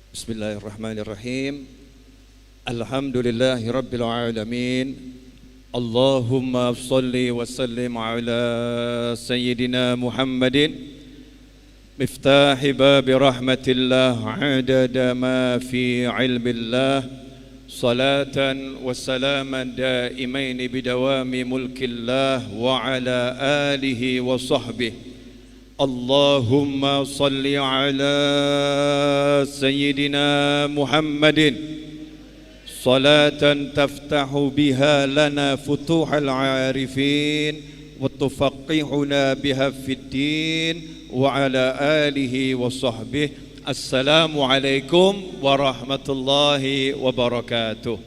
Bismillahirrahmanirrahim. Alhamdulillahi rabbil alamin. Allahumma shalli wa sallim ala sayyidina Muhammadin miftahi babi rahmatillah adada ma fi ilmillah salatan wa salaman daimain bidawami mulkillah wa ala alihi wa sahbihi. Allahumma salli ala sayyidina Muhammadin salatan taftahu biha lana futuhal arifin wa tufaqihuna biha fid din wa ala alihi wa sahbihi. Assalamualaikum warahmatullahi wabarakatuh.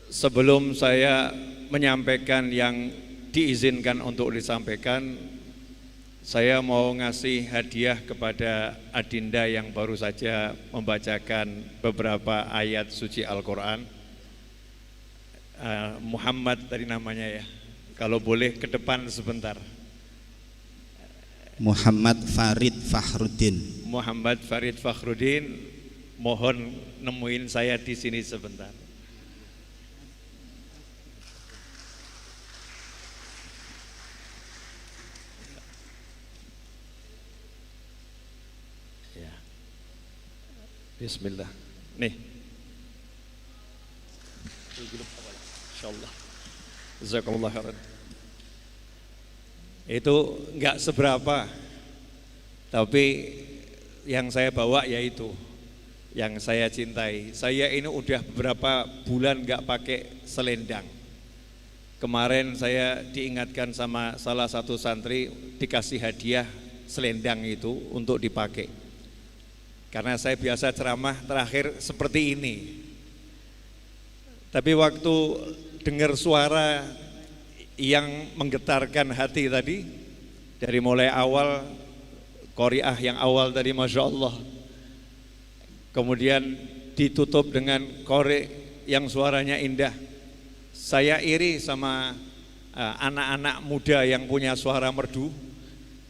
Sebelum saya menyampaikan yang diizinkan untuk disampaikan, saya mau ngasih hadiah kepada Adinda yang baru saja membacakan beberapa ayat suci Al-Quran. Muhammad tadi namanya ya, kalau boleh ke depan sebentar. Muhammad Farid Fakhruddin. Muhammad Farid Fakhruddin, mohon nemuin saya di sini sebentar. Bismillah. Nih. Insyaallah. Jazakumullah khairan. Itu enggak seberapa. Tapi yang saya bawa yaitu yang saya cintai. Saya ini udah beberapa bulan enggak pakai selendang. Kemarin saya diingatkan sama salah satu santri dikasih hadiah selendang itu untuk dipakai. Karena saya biasa ceramah terakhir seperti ini. Tapi waktu dengar suara yang menggetarkan hati tadi, dari mulai awal, qori'ah yang awal tadi Masya Allah, kemudian ditutup dengan qori' yang suaranya indah. Saya iri sama anak-anak muda yang punya suara merdu,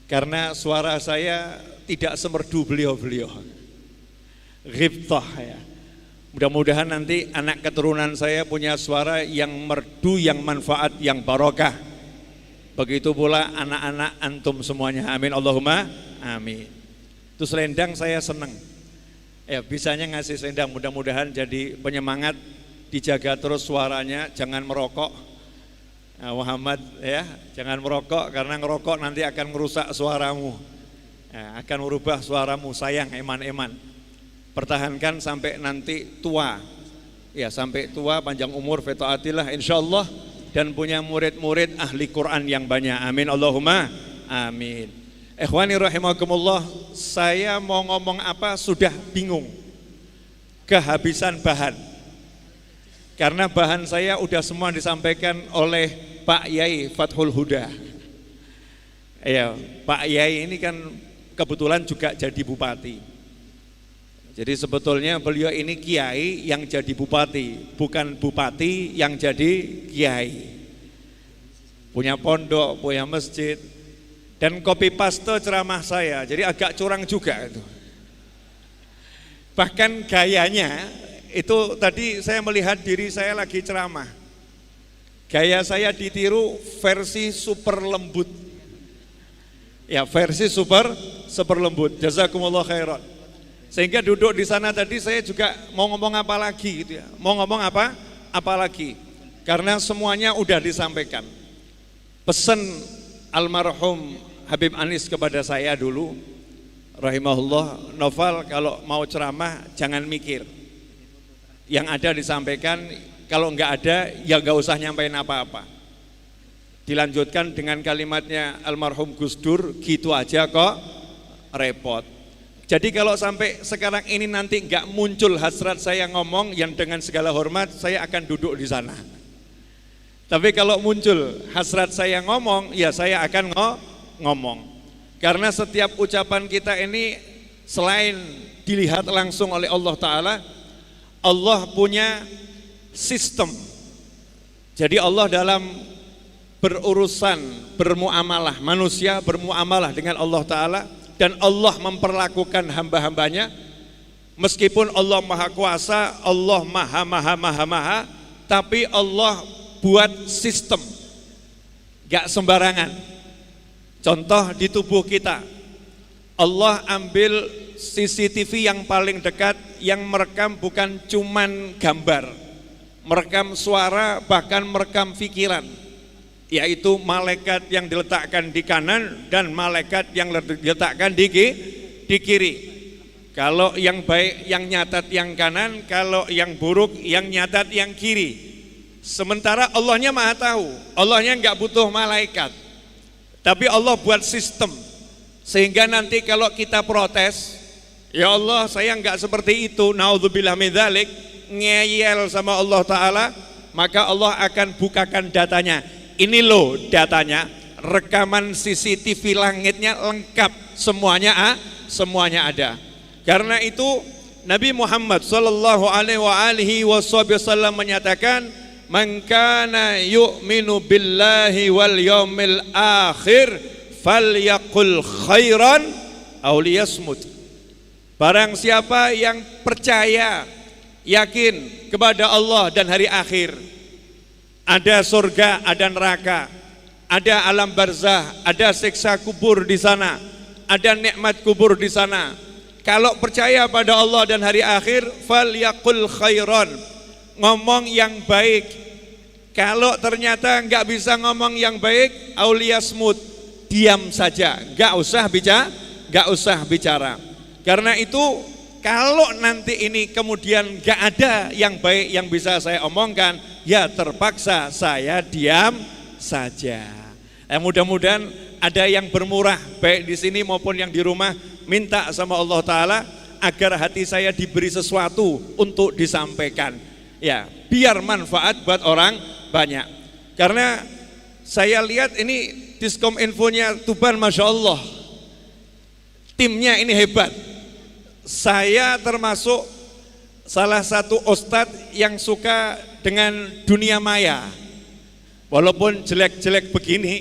karena suara saya tidak semerdu beliau-beliau. Ghibtah ya. Mudah-mudahan nanti anak keturunan saya punya suara yang merdu, yang manfaat, yang barokah. Begitu pula anak-anak antum semuanya. Amin Allahumma amin. Itu selendang saya senang. Ya, bisanya ngasih selendang, mudah-mudahan jadi penyemangat, dijaga terus suaranya, jangan merokok. Nah, Muhammad ya, jangan merokok karena ngerokok nanti akan merusak suaramu. Ya, akan merubah suaramu, sayang eman-eman. Pertahankan sampai nanti tua, ya sampai tua, panjang umur, fetaatillah insyaallah, dan punya murid-murid ahli Quran yang banyak. Amin Allahumma amin. Ikhwani rahimakumullah, saya mau ngomong apa sudah bingung, kehabisan bahan. Karena bahan saya udah semua disampaikan oleh Pak Yai Fathul Huda. Ya, Pak Yai ini kan kebetulan juga jadi bupati. Jadi sebetulnya beliau ini kiai yang jadi bupati, bukan bupati yang jadi kiai. Punya pondok, punya masjid, dan copy paste ceramah saya, jadi agak curang juga itu. Bahkan gayanya itu tadi saya melihat diri saya lagi ceramah. Gaya saya ditiru versi super lembut. Ya, versi super lembut. Jazakumullah khairan. Sehingga duduk di sana tadi saya juga mau ngomong apa lagi gitu ya. Mau ngomong apa lagi? Karena semuanya udah disampaikan. Pesan almarhum Habib Anis kepada saya dulu, rahimahullah, Noval kalau mau ceramah jangan mikir. Yang ada disampaikan, kalau enggak ada ya enggak usah nyampein apa-apa. Dilanjutkan dengan kalimatnya almarhum Gus Dur, gitu aja kok repot. Jadi kalau sampai sekarang ini nanti enggak muncul hasrat saya ngomong, yang dengan segala hormat saya akan duduk di sana. Tapi kalau muncul hasrat saya ngomong, ya saya akan ngomong. Karena setiap ucapan kita ini selain dilihat langsung oleh Allah Ta'ala, Allah punya sistem. Jadi Allah dalam berurusan, bermuamalah, manusia bermuamalah dengan Allah Ta'ala, dan Allah memperlakukan hamba-hambanya. Meskipun Allah Maha Kuasa, Allah Maha, tapi Allah buat sistem, gak sembarangan. Contoh di tubuh kita, Allah ambil CCTV yang paling dekat yang merekam bukan cuman gambar, merekam suara, bahkan merekam pikiran, yaitu malaikat yang diletakkan di kanan dan malaikat yang diletakkan di kiri. Kalau yang baik yang nyatat yang kanan, kalau yang buruk yang nyatat yang kiri. Sementara Allahnya Maha tahu, Allahnya enggak butuh malaikat. Tapi Allah buat sistem sehingga nanti kalau kita protes, ya Allah saya enggak seperti itu, naudzubillah min dzalik, ngeyel sama Allah Ta'ala, maka Allah akan bukakan datanya. Ini loh datanya, rekaman CCTV langitnya lengkap, semuanya ada. Karena itu Nabi Muhammad sallallahu alaihi wasallam menyatakan, "Man kana yu'minu billahi wal yaumil akhir falyaqul khairan aw liyasmut." Barang siapa yang percaya, yakin kepada Allah dan hari akhir, ada surga, ada neraka, ada alam barzah, ada siksa kubur di sana, ada nikmat kubur di sana. Kalau percaya pada Allah dan hari akhir, falyaqul khairan, ngomong yang baik. Kalau ternyata enggak bisa ngomong yang baik, auliyasmut, diam saja, enggak usah bicara. Karena itu kalau nanti ini kemudian enggak ada yang baik yang bisa saya omongkan, ya terpaksa saya diam saja. Mudah-mudahan ada yang bermurah baik di sini maupun yang di rumah, minta sama Allah Ta'ala agar hati saya diberi sesuatu untuk disampaikan, ya biar manfaat buat orang banyak. Karena saya lihat ini Diskom Infonya Tuban, Masya Allah, timnya ini hebat. Saya termasuk salah satu ustadz yang suka dengan dunia maya. Walaupun jelek-jelek begini,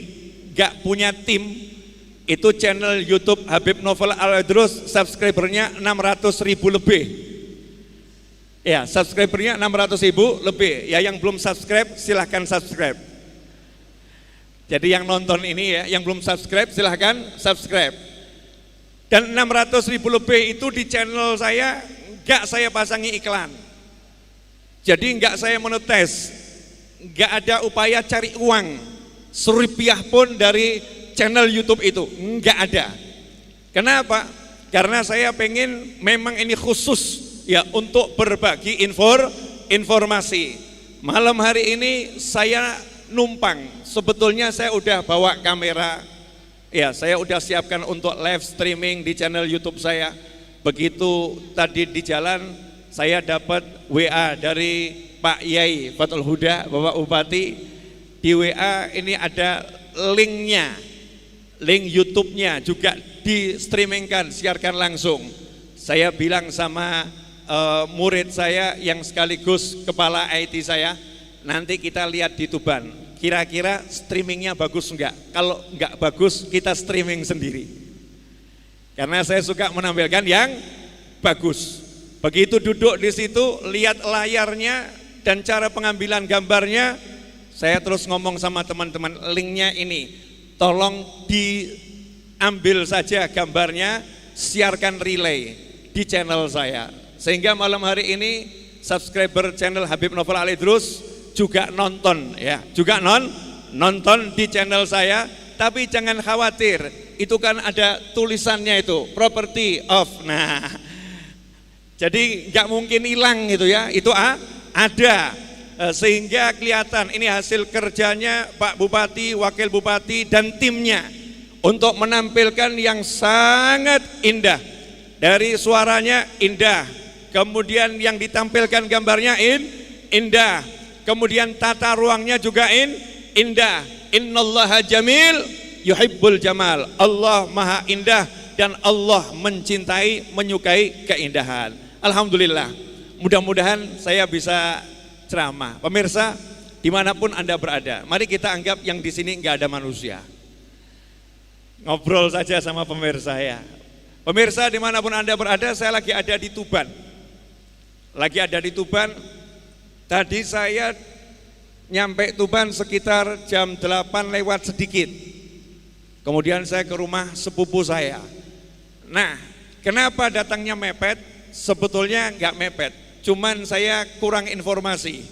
gak punya tim. Itu channel YouTube Habib Novel Al-Idrus, subscribernya 600.000 lebih. Ya, subscribernya 600.000 lebih. Ya, yang belum subscribe silahkan subscribe. Jadi yang nonton ini ya, yang belum subscribe silahkan subscribe. Dan 600.000 lebih itu di channel saya enggak saya pasangi iklan. Jadi enggak saya monetis, enggak ada upaya cari uang Rp1 pun dari channel YouTube itu, enggak ada. Kenapa? Karena saya pengen memang ini khusus ya untuk berbagi informasi. Malam hari ini saya numpang, sebetulnya saya udah bawa kamera, ya saya udah siapkan untuk live streaming di channel YouTube saya. Begitu tadi di jalan saya dapat WA dari Pak Yai Fathul Huda, Bapak Bupati. Di WA ini ada linknya, link YouTube-nya juga di streamingkan, siarkan langsung. Saya bilang sama murid saya yang sekaligus kepala IT saya, nanti kita lihat di Tuban, kira-kira streamingnya bagus enggak? Kalau enggak bagus, kita streaming sendiri. Karena saya suka menampilkan yang bagus. Begitu duduk di situ, lihat layarnya dan cara pengambilan gambarnya, saya terus ngomong sama teman-teman, linknya ini, tolong diambil saja gambarnya, siarkan relay di channel saya. Sehingga malam hari ini subscriber channel Habib Novel Al-Idrus juga nonton ya, juga nonton di channel saya. Tapi jangan khawatir, itu kan ada tulisannya itu, property of. Nah, jadi nggak mungkin hilang itu ya, itu ada. Sehingga kelihatan ini hasil kerjanya Pak Bupati, Wakil Bupati dan timnya untuk menampilkan yang sangat indah. Dari suaranya indah, kemudian yang ditampilkan gambarnya indah, kemudian tata ruangnya juga indah. Innallaha jamil yuhibbul jamal. Allah Maha indah dan Allah mencintai, menyukai keindahan. Alhamdulillah. Mudah-mudahan saya bisa ceramah. Pemirsa, dimanapun Anda berada, mari kita anggap yang di sini nggak ada manusia. Ngobrol saja sama pemirsa ya. Pemirsa dimanapun Anda berada, saya lagi ada di Tuban. Tadi saya nyampe Tuban sekitar jam 8 lewat sedikit. Kemudian saya ke rumah sepupu saya. Nah, kenapa datangnya mepet? Sebetulnya nggak mepet, cuman saya kurang informasi.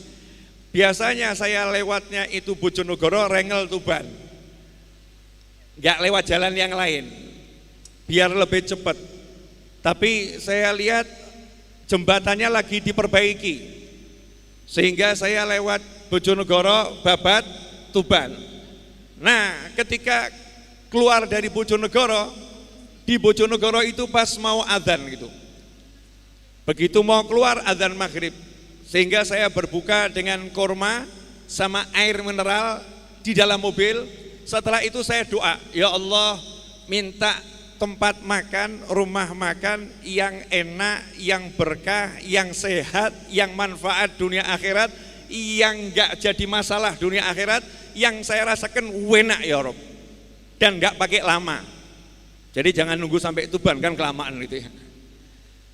Biasanya saya lewatnya itu Bojonegoro, Rengel, Tuban. Nggak lewat jalan yang lain, biar lebih cepat. Tapi saya lihat jembatannya lagi diperbaiki, sehingga saya lewat Bojonegoro, Babat, Tuban. Nah, ketika keluar dari Bojonegoro, di Bojonegoro itu pas mau adzan gitu. Begitu mau keluar adzan maghrib, sehingga saya berbuka dengan kurma sama air mineral di dalam mobil. Setelah itu saya doa, ya Allah, minta tempat makan, rumah makan yang enak, yang berkah, yang sehat, yang manfaat dunia akhirat, yang enggak jadi masalah dunia akhirat, yang saya rasakan enak ya Rob, dan enggak pakai lama. Jadi jangan nunggu sampai Tuban, kan kelamaan gitu ya.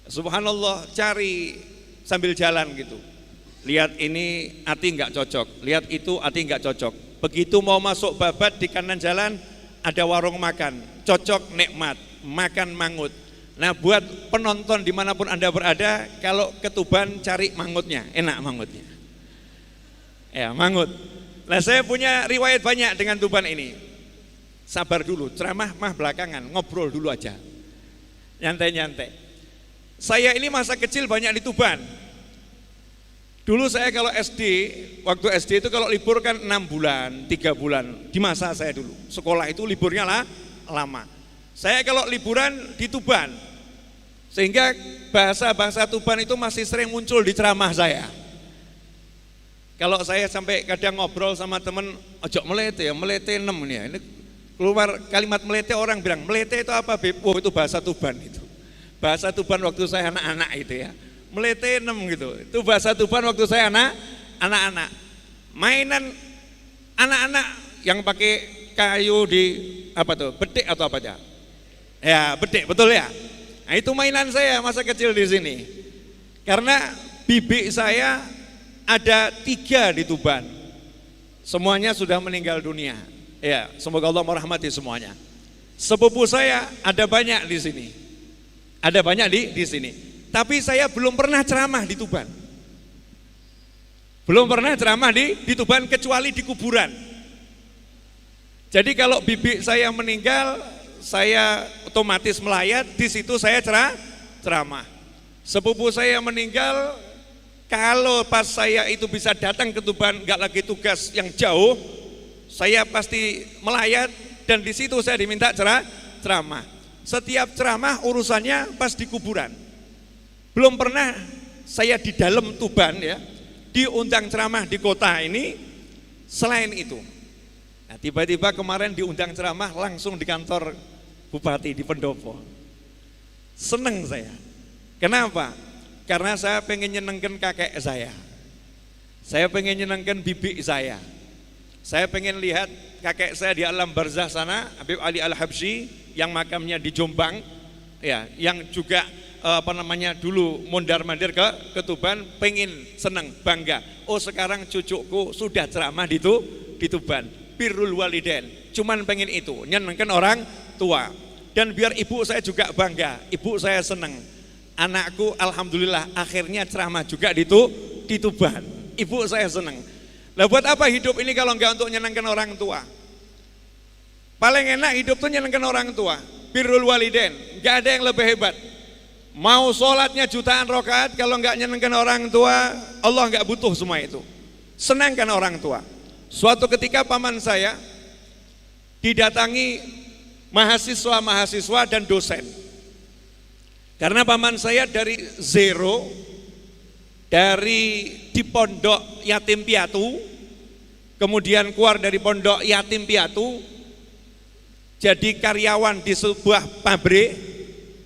Subhanallah, cari sambil jalan gitu. Lihat ini hati enggak cocok, lihat itu hati enggak cocok. Begitu mau masuk Babat, di kanan jalan ada warung makan, cocok, nikmat, makan mangut. Nah, buat penonton dimanapun Anda berada, kalau ke Tuban cari mangutnya, enak mangutnya. Ya, mangut. Nah, saya punya riwayat banyak dengan Tuban ini. Sabar dulu, ceramah mah belakangan, ngobrol dulu aja. Nyantai-nyantai. Saya ini masa kecil banyak di Tuban. Dulu saya kalau SD, waktu SD itu kalau libur kan 6 bulan, 3 bulan. Di masa saya dulu, sekolah itu liburnya lama. Saya kalau liburan di Tuban, sehingga bahasa-bahasa Tuban itu masih sering muncul di ceramah saya. Kalau saya sampai kadang ngobrol sama temen, ojo melete ya, melete 6 nih ya. Ini keluar kalimat melete, orang bilang, melete itu apa Beb? Oh, itu bahasa Tuban itu. Bahasa Tuban waktu saya anak-anak itu ya. Melete 6 gitu, itu bahasa Tuban waktu saya anak-anak. Mainan anak-anak yang pakai kayu di apa tuh, bedek atau apa ya? Ya bedek, betul ya. Nah, itu mainan saya masa kecil di sini. Karena bibi saya ada 3 di Tuban, semuanya sudah meninggal dunia. Ya, semoga Allah merahmati semuanya. Sepupu saya ada banyak di sini, ada banyak di sini. Tapi saya belum pernah ceramah di Tuban. Belum pernah ceramah di Tuban kecuali di kuburan. Jadi kalau bibi saya meninggal, saya otomatis melayat, di situ saya ceramah. Sepupu saya meninggal, kalau pas saya itu bisa datang ke Tuban, nggak lagi tugas yang jauh, saya pasti melayat dan di situ saya diminta ceramah. Setiap ceramah urusannya pas di kuburan. Belum pernah saya di dalam Tuban ya, diundang ceramah di kota ini selain itu. Nah, tiba-tiba kemarin diundang ceramah langsung di kantor Bupati di Pendopo. Seneng saya. Kenapa? Karena saya pengen nyenengkan kakek saya. Saya pengen nyenengkan bibi saya. Saya pengen lihat kakek saya di alam barzah sana, Habib Ali Al-Habsyi yang makamnya di Jombang, ya, yang juga dulu mondar-mandir ke Tuban, pengen seneng, bangga. Oh, sekarang cucuku sudah ceramah di Tuban. Birrul walidain. Cuman pengen itu, nyenengkan orang tua. Dan biar ibu saya juga bangga, ibu saya seneng. Anakku alhamdulillah akhirnya ceramah juga di Tuban. Ibu saya seneng. Lah buat apa hidup ini kalau enggak untuk nyenengkan orang tua? Paling enak hidup tuh nyenengkan orang tua. Birrul walidain, enggak ada yang lebih hebat. Mau sholatnya jutaan rakaat, kalau enggak nyenengkan orang tua, Allah enggak butuh semua itu. Senangkan orang tua. Suatu ketika paman saya didatangi mahasiswa-mahasiswa dan dosen. Karena paman saya dari zero, dari di pondok yatim piatu, kemudian keluar dari pondok yatim piatu, jadi karyawan di sebuah pabrik,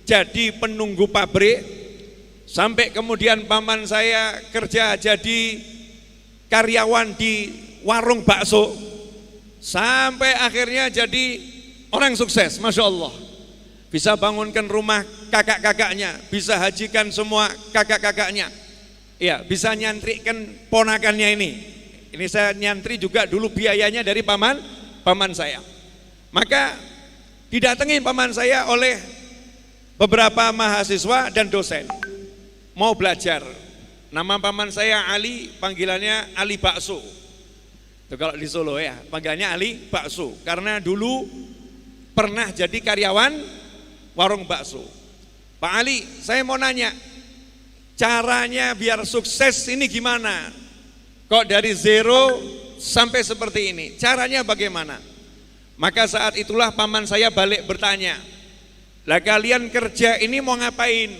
jadi penunggu pabrik, sampai kemudian paman saya kerja jadi karyawan di warung bakso, sampai akhirnya jadi orang sukses, Masya Allah. bisa bangunkan rumah kakak-kakaknya, bisa hajikan semua kakak-kakaknya, ya, bisa nyantrikan ponakannya ini. Ini saya nyantri juga dulu biayanya dari paman saya. Maka didatengin paman saya oleh beberapa mahasiswa dan dosen mau belajar. Nama paman saya Ali, panggilannya Ali Bakso. Itu kalau di Solo ya, panggilannya Ali Bakso. Karena dulu pernah jadi karyawan warung bakso. Pak Ali, saya mau nanya, caranya biar sukses ini gimana? Kok dari zero sampai seperti ini? Caranya bagaimana? Maka saat itulah paman saya balik bertanya, lah kalian kerja ini mau ngapain?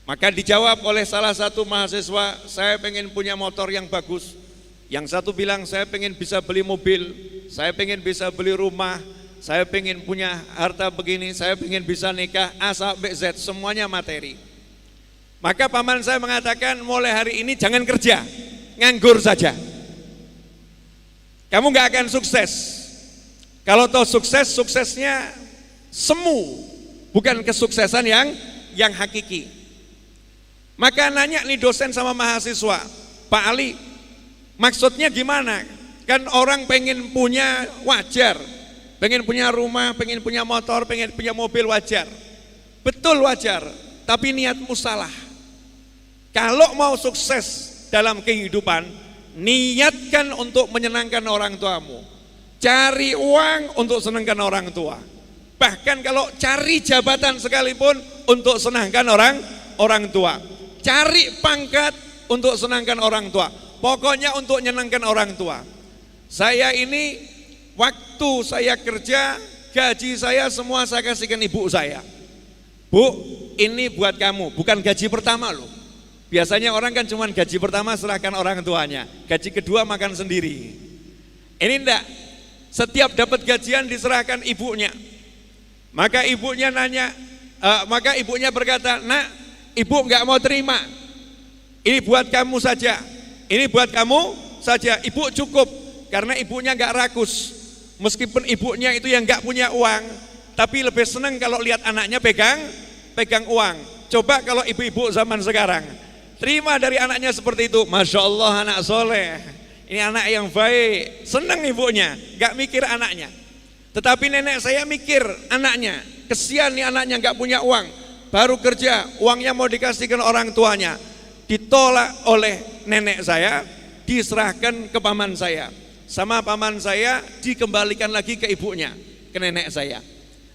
Maka dijawab oleh salah satu mahasiswa, saya pengen punya motor yang bagus. Yang satu bilang, saya pengen bisa beli mobil, saya pengen bisa beli rumah, saya pengen punya harta begini, saya pengen bisa nikah, A sampai Z, semuanya materi. Maka paman saya mengatakan, mulai hari ini jangan kerja, nganggur saja. Kamu gak akan sukses. Kalau tahu sukses, suksesnya semu, bukan kesuksesan yang hakiki. Maka nanya nih dosen sama mahasiswa, Pak Ali, maksudnya gimana? Kan orang pengen punya wajar, pengen punya rumah, pengen punya motor, pengen punya mobil wajar. Betul wajar, tapi niatmu salah. Kalau mau sukses dalam kehidupan, niatkan untuk menyenangkan orang tuamu. Cari uang untuk senangkan orang tua. Bahkan kalau cari jabatan sekalipun untuk senangkan orang tua. Cari pangkat untuk senangkan orang tua. Pokoknya untuk menyenangkan orang tua. Saya ini waktu saya kerja, gaji saya semua saya kasihkan ibu saya. Bu, ini buat kamu, bukan gaji pertama loh. Biasanya orang kan cuma gaji pertama serahkan orang tuanya, gaji kedua makan sendiri. Ini enggak, setiap dapat gajian diserahkan ibunya. Maka ibunya nanya, maka ibunya berkata, nak, ibu enggak mau terima. Ini buat kamu saja, ini buat kamu saja. Ibu cukup, karena ibunya enggak rakus. Meskipun ibunya itu yang enggak punya uang, tapi lebih senang kalau lihat anaknya pegang uang. Coba kalau ibu-ibu zaman sekarang terima dari anaknya seperti itu, Masya Allah anak soleh, ini anak yang baik, senang ibunya, gak mikir anaknya. Tetapi nenek saya mikir anaknya, kesian nih anaknya gak punya uang, baru kerja, uangnya mau dikasihkan orang tuanya, ditolak oleh nenek saya, diserahkan ke paman saya. Sama paman saya dikembalikan lagi ke ibunya, ke nenek saya.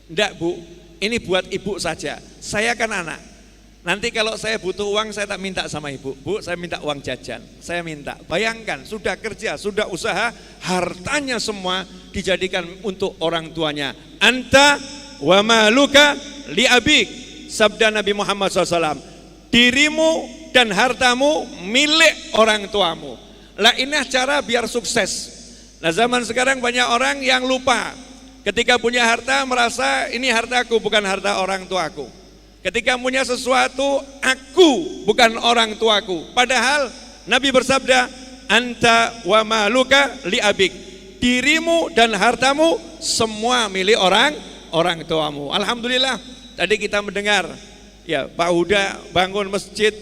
Enggak bu, ini buat ibu saja, saya kan anak. Nanti kalau saya butuh uang saya tak minta sama ibu. Bu, saya minta uang jajan, saya minta. Bayangkan, sudah kerja, sudah usaha, hartanya semua dijadikan untuk orang tuanya. Anta wa maluka li abik, sabda Nabi Muhammad SAW. Dirimu dan hartamu milik orang tuamu. Lah ini cara biar sukses. Nah zaman sekarang banyak orang yang lupa. Ketika punya harta merasa ini hartaku bukan harta orang tuaku. Ketika punya sesuatu, aku bukan orang tuaku. Padahal Nabi bersabda, anta wa maluka li abik. Dirimu dan hartamu semua milik orang tuamu. Alhamdulillah, tadi kita mendengar ya Pak Huda bangun masjid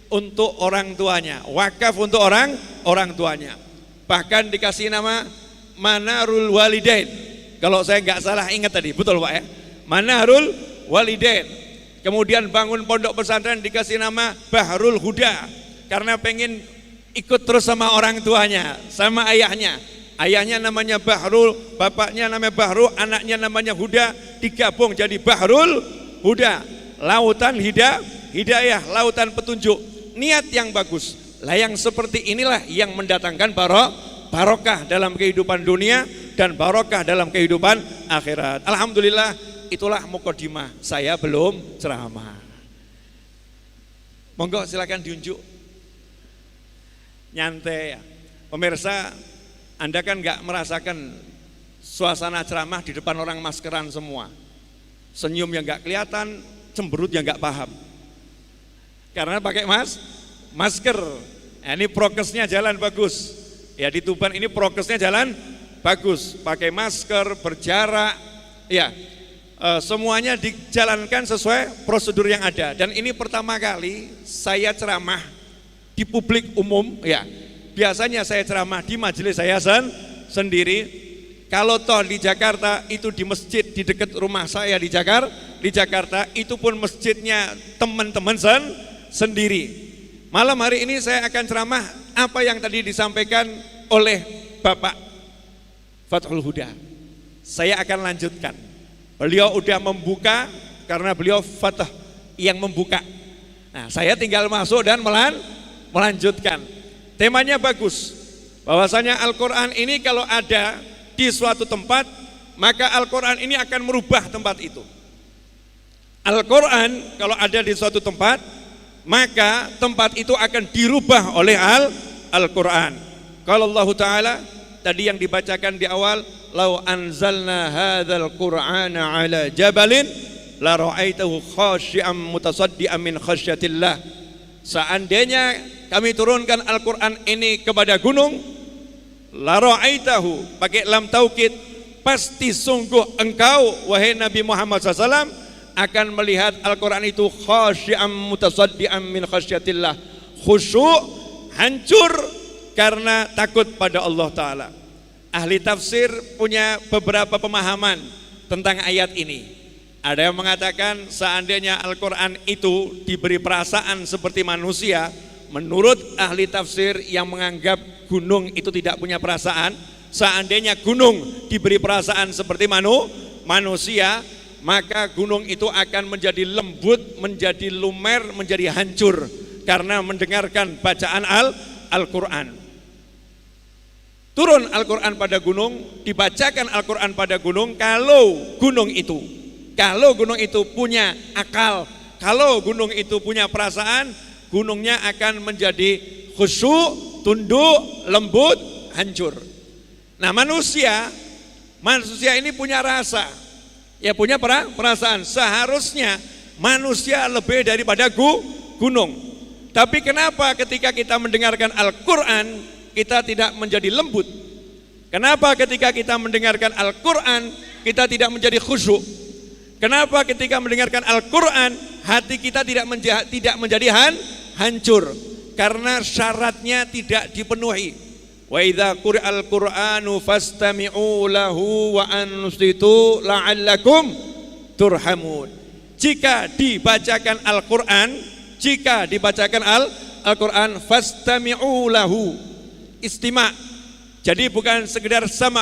untuk orang tuanya, wakaf untuk orang tuanya. Bahkan dikasih nama Manarul Walidain. Kalau saya nggak salah ingat tadi, betul Pak ya? Manarul Walidain. Kemudian bangun pondok pesantren dikasih nama Bahrul Huda karena pengen ikut terus sama orang tuanya, sama ayahnya. Ayahnya namanya Bahrul, bapaknya namanya Bahrul, anaknya namanya Huda, digabung jadi Bahrul Huda. Lautan hidayah, lautan petunjuk. Niat yang bagus. Lah yang seperti inilah yang mendatangkan barokah dalam kehidupan dunia dan barokah dalam kehidupan akhirat. Alhamdulillah. Itulah mukadimah, saya belum ceramah. Monggo silakan diunjuk. Nyantai ya. Pemirsa, Anda kan gak merasakan suasana ceramah di depan orang maskeran semua. Senyum yang gak kelihatan, cemberut yang gak paham. Karena pakai masker. Nah, ini prokesnya jalan bagus. Ya di Tuban ini prokesnya jalan bagus. Pakai masker, berjarak. Ya. semuanya dijalankan sesuai prosedur yang ada. Dan ini pertama kali saya ceramah di publik umum, ya. Biasanya saya ceramah di majelis saya sendiri. Kalau toh di Jakarta itu di masjid di dekat rumah saya di Jakarta itu pun masjidnya teman-teman sendiri. Malam hari ini saya akan ceramah apa yang tadi disampaikan oleh Bapak Fathul Huda. Saya akan lanjutkan. Beliau udah membuka karena beliau Fathah yang membuka. Nah, saya tinggal masuk dan melanjutkan. Temanya bagus. Bahwasanya Al-Qur'an ini kalau ada di suatu tempat, maka Al-Quran ini akan merubah tempat itu. Al-Quran kalau ada di suatu tempat, maka tempat itu akan dirubah oleh Al-Quran. Kalau Allah Ta'ala, tadi yang dibacakan di awal, Lau anzalna hadzal Qur'ana ala jabalin, la ra'aitahu khashi'an mutasaddian min khasyatillah. Seandainya kami turunkan Al-Quran ini kepada gunung, la ra'aitahu, pakai lam taukid, pasti sungguh engkau wahai Nabi Muhammad SAW akan melihat Al-Quran itu khasyi'an mutasaddian min khasyatillah, khusyuk, hancur karena takut pada Allah Ta'ala. Ahli tafsir punya beberapa pemahaman tentang ayat ini. Ada yang mengatakan seandainya Al-Quran itu diberi perasaan seperti manusia, menurut ahli tafsir yang menganggap gunung itu tidak punya perasaan, seandainya gunung diberi perasaan seperti manusia, maka gunung itu akan menjadi lembut, menjadi lumer, menjadi hancur karena mendengarkan bacaan Al-Quran. Turun Al-Quran pada gunung, dibacakan Al-Quran pada gunung. Kalau gunung itu punya akal, kalau gunung itu punya perasaan, gunungnya akan menjadi khusyuk, tunduk, lembut, hancur. Nah, manusia ini punya rasa, ya punya perasaan. Seharusnya manusia lebih daripada gunung. Tapi kenapa ketika kita mendengarkan Al-Quran kita tidak menjadi lembut? Kenapa ketika kita mendengarkan Al-Quran kita tidak menjadi khusyuk? Kenapa ketika mendengarkan Al-Quran hati kita tidak menjadi hancur? Karena syaratnya tidak dipenuhi. Wa idza quri'al Qur'anu fastami'u lahu wa ansitu la'allakum turhamun. Jika dibacakan Al-Quran, fastami'u lahu, istima'. Jadi bukan sekedar sama,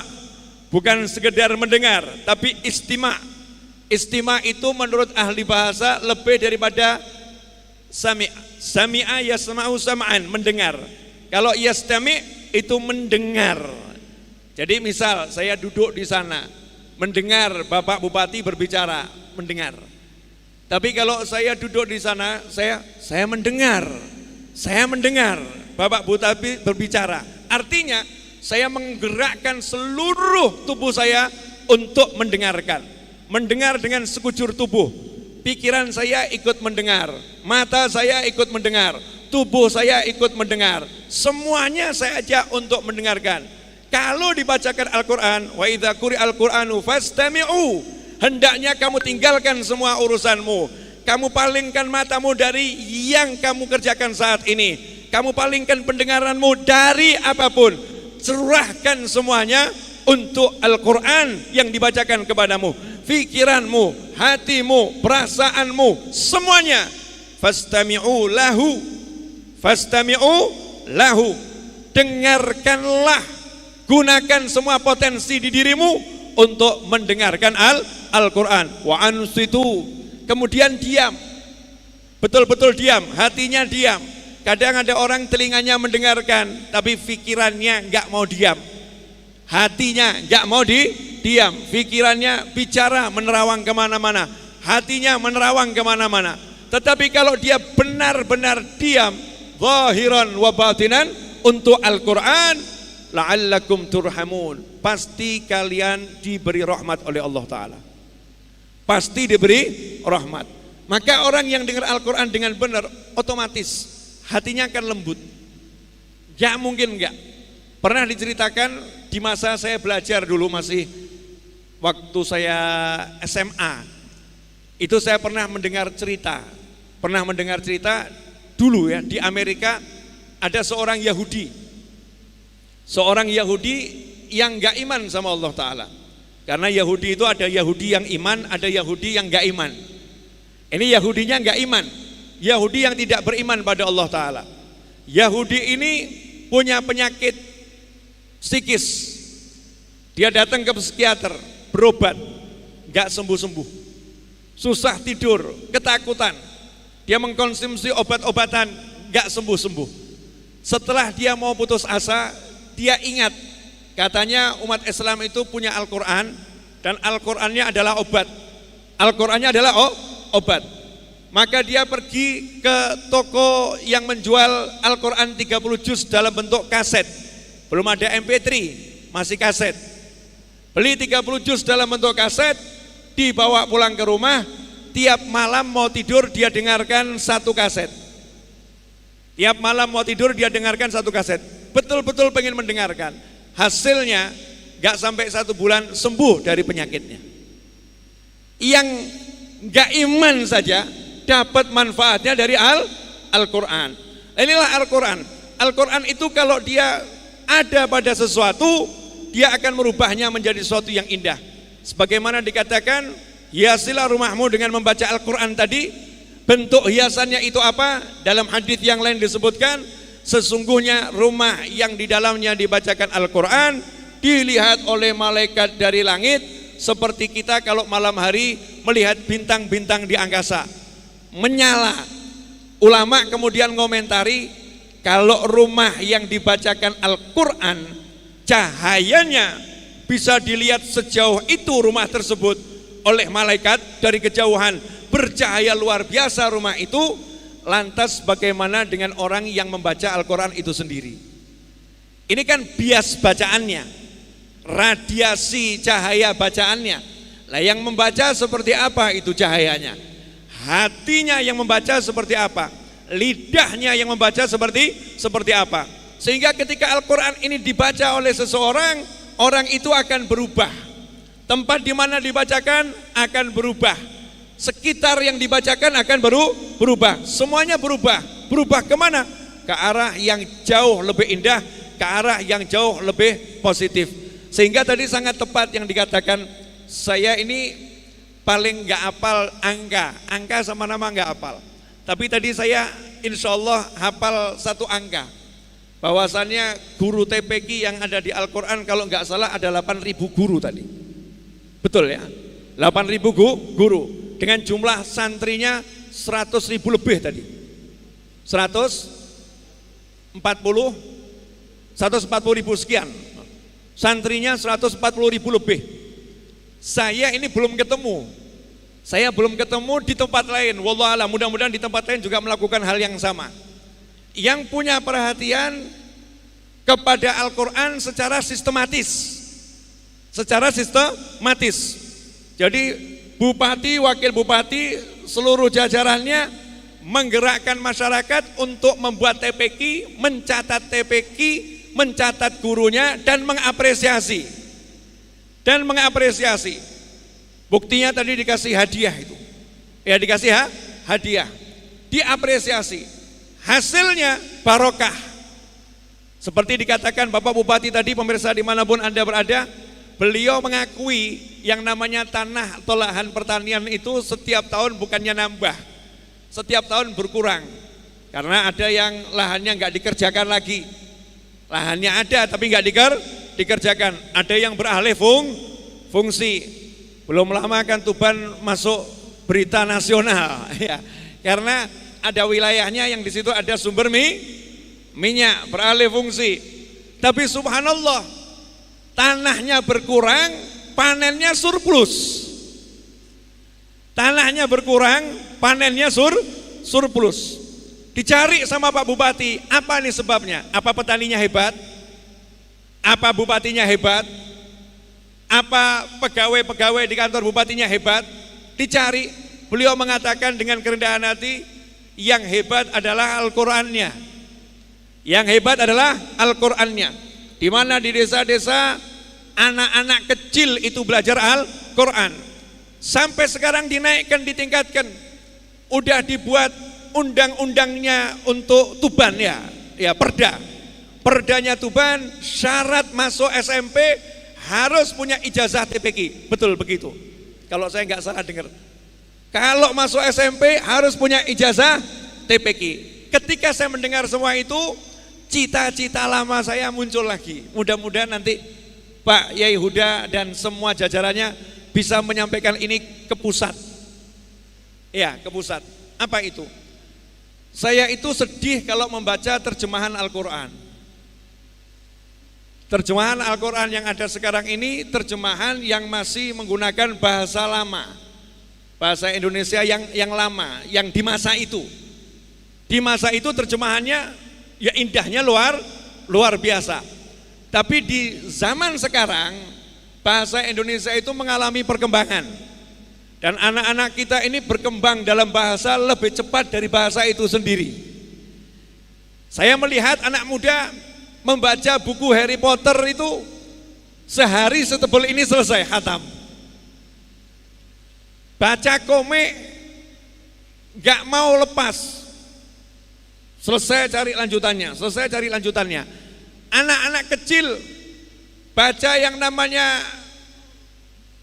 bukan sekedar mendengar, tapi istima'. Istima' itu menurut ahli bahasa lebih daripada Sami'a yasma'u sam'an, mendengar. Kalau yastami' itu mendengar. Jadi misal saya duduk di sana, mendengar Bapak Bupati berbicara, mendengar. Tapi kalau saya duduk di sana, saya mendengar Bapak Bupati berbicara. Artinya saya menggerakkan seluruh tubuh saya untuk mendengarkan. Mendengar dengan sekujur tubuh. Pikiran saya ikut mendengar, mata saya ikut mendengar, tubuh saya ikut mendengar. Semuanya saya ajak untuk mendengarkan. Kalau dibacakan Al-Quran, wa idza quri'al Qur'anu fastami'u, hendaknya kamu tinggalkan semua urusanmu. Kamu palingkan matamu dari yang kamu kerjakan saat ini. Kamu palingkan pendengaranmu dari apapun. Serahkan semuanya untuk Al-Quran yang dibacakan kepadamu. Pikiranmu, hatimu, perasaanmu, semuanya. Fastami'u lahu, dengarkanlah, gunakan semua potensi di dirimu untuk mendengarkan Al-Quran. Wa ansitu, kemudian diam, betul-betul diam, hatinya diam. Kadang ada orang telinganya mendengarkan, tapi pikirannya enggak mau diam. Hatinya enggak mau diam, pikirannya bicara menerawang kemana-mana, hatinya menerawang kemana-mana. Tetapi kalau dia benar-benar diam, zahiran wa batinan, untuk Al-Quran, la'allakum turhamun, pasti kalian diberi rahmat oleh Allah Ta'ala. Pasti diberi rahmat. Maka orang yang dengar Al-Quran dengan benar, otomatis hatinya akan lembut. Gak mungkin enggak. Pernah diceritakan di masa saya belajar dulu masih waktu saya SMA, itu saya pernah mendengar cerita dulu ya, di Amerika ada seorang Yahudi yang gak iman sama Allah Ta'ala. Karena Yahudi itu ada Yahudi yang iman, ada Yahudi yang gak iman. Ini Yahudinya gak iman, Yahudi yang tidak beriman pada Allah Ta'ala. Yahudi ini punya penyakit psikis. Dia datang ke psikiater, berobat, gak sembuh-sembuh, susah tidur, ketakutan. Dia mengkonsumsi obat-obatan, gak sembuh-sembuh. Setelah dia mau putus asa, dia ingat, katanya umat Islam itu punya Al-Quran, dan Al-Qurannya adalah obat. Al-Qurannya adalah obat. Maka dia pergi ke toko yang menjual Al-Quran 30 juz dalam bentuk kaset. Belum ada MP3, masih kaset. Beli 30 juz dalam bentuk kaset, dibawa pulang ke rumah. Tiap malam mau tidur dia dengarkan satu kaset. Tiap malam mau tidur dia dengarkan satu kaset. Betul-betul pengen mendengarkan. Hasilnya gak sampai 1 bulan sembuh dari penyakitnya. Yang gak iman saja dapat manfaatnya dari Al-Quran. Inilah Al-Quran. Al-Quran itu kalau dia ada pada sesuatu, dia akan merubahnya menjadi sesuatu yang indah. Sebagaimana dikatakan, hiasilah rumahmu dengan membaca Al-Quran tadi. Bentuk hiasannya itu apa? Dalam hadis yang lain disebutkan, sesungguhnya rumah yang di dalamnya dibacakan Al-Quran dilihat oleh malaikat dari langit, seperti kita kalau malam hari melihat bintang-bintang di angkasa menyala. Ulama kemudian ngomentari, kalau rumah yang dibacakan Al-Quran cahayanya bisa dilihat sejauh itu rumah tersebut oleh malaikat dari kejauhan, bercahaya luar biasa rumah itu. Lantas bagaimana dengan orang yang membaca Al-Quran itu sendiri? Ini kan bias bacaannya, radiasi cahaya bacaannya. Lah yang membaca seperti apa itu cahayanya? Hatinya yang membaca seperti apa? Lidahnya yang membaca seperti apa? Sehingga ketika Al-Quran ini dibaca oleh seseorang, orang itu akan berubah. Tempat di mana dibacakan akan berubah. Sekitar yang dibacakan akan berubah. Semuanya berubah. Berubah kemana? Ke arah yang jauh lebih indah, ke arah yang jauh lebih positif. Sehingga tadi sangat tepat yang dikatakan, saya ini paling gak hafal angka sama nama gak hafal. Tapi tadi saya insya Allah hafal satu angka, bahwasannya guru TPQ yang ada di Al-Quran kalau gak salah ada 8.000 guru tadi. Betul ya? 8.000 guru. Dengan jumlah santrinya 100.000 lebih tadi. 140.000 sekian. Santrinya 140.000 lebih. Saya ini belum ketemu. Saya belum ketemu di tempat lain. Wallahualam, mudah-mudahan di tempat lain juga melakukan hal yang sama. Yang punya perhatian kepada Al-Quran secara sistematis. Jadi bupati, wakil bupati, seluruh jajarannya menggerakkan masyarakat untuk membuat TPQ, mencatat TPQ, mencatat gurunya dan mengapresiasi. Buktinya tadi dikasih hadiah itu. Ya dikasih hadiah. Diapresiasi. Hasilnya barokah. Seperti dikatakan Bapak Bupati tadi, pemirsa dimanapun Anda berada, beliau mengakui yang namanya tanah atau lahan pertanian itu setiap tahun bukannya nambah, setiap tahun berkurang. Karena ada yang lahannya nggak dikerjakan lagi. Lahannya ada tapi nggak dikerjakan. Ada yang beralih fungsi. Belum lama kan Tuban masuk berita nasional ya. Karena ada wilayahnya yang di situ ada sumber minyak, beralih fungsi. Tapi subhanallah, tanahnya berkurang, panennya surplus. Tanahnya berkurang, panennya surplus. Dicari sama Pak Bupati, apa nih sebabnya? Apa petaninya hebat? Apa bupatinya hebat? Apa pegawai-pegawai di kantor bupatinya hebat? Dicari, beliau mengatakan dengan kerendahan hati, yang hebat adalah Al-Qur'annya. Yang hebat adalah Al-Qur'annya. Di mana di desa-desa anak-anak kecil itu belajar Al-Quran. Sampai sekarang dinaikkan, ditingkatkan. Udah dibuat undang-undangnya untuk Tuban ya perda. Perdanya Tuban, syarat masuk SMP harus punya ijazah TPQ. Betul begitu. Kalau saya nggak salah dengar. Kalau masuk SMP harus punya ijazah TPQ. Ketika saya mendengar semua itu, cita-cita lama saya muncul lagi. Mudah-mudahan nanti Pak Yai Huda dan semua jajarannya bisa menyampaikan ini ke pusat. Ya, ke pusat. Apa itu? Saya itu sedih kalau membaca terjemahan Al-Quran. Terjemahan Al-Quran yang ada sekarang ini terjemahan yang masih menggunakan bahasa lama. Bahasa Indonesia yang lama, yang di masa itu. Di masa itu terjemahannya ya indahnya luar biasa. Tapi di zaman sekarang bahasa Indonesia itu mengalami perkembangan. Dan anak-anak kita ini berkembang dalam bahasa lebih cepat dari bahasa itu sendiri. Saya melihat anak muda membaca buku Harry Potter itu sehari setebal ini selesai khatam. Baca komik gak mau lepas. Selesai cari lanjutannya. Anak-anak kecil baca yang namanya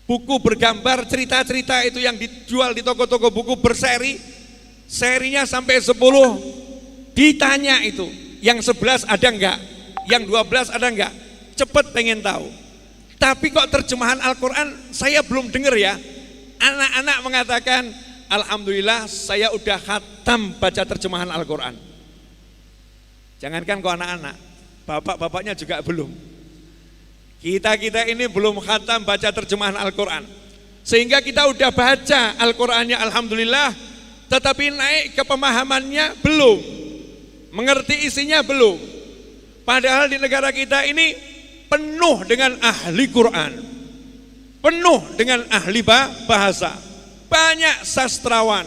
buku bergambar, cerita-cerita itu yang dijual di toko-toko buku berseri. Serinya sampai 10. Ditanya itu, yang 11 ada enggak? Yang 12 ada enggak? Cepet pengen tahu. Tapi kok terjemahan Al-Quran saya belum dengar ya. Anak-anak mengatakan, alhamdulillah saya udah khatam baca terjemahan Al-Quran. Jangankan kok anak-anak, bapak-bapaknya juga belum. Kita ini belum khatam baca terjemahan Al-Quran. Sehingga kita udah baca Al-Qurannya alhamdulillah, tetapi naik ke pemahamannya belum. Mengerti isinya belum. Padahal di negara kita ini penuh dengan ahli Quran. Penuh dengan ahli bahasa, banyak sastrawan,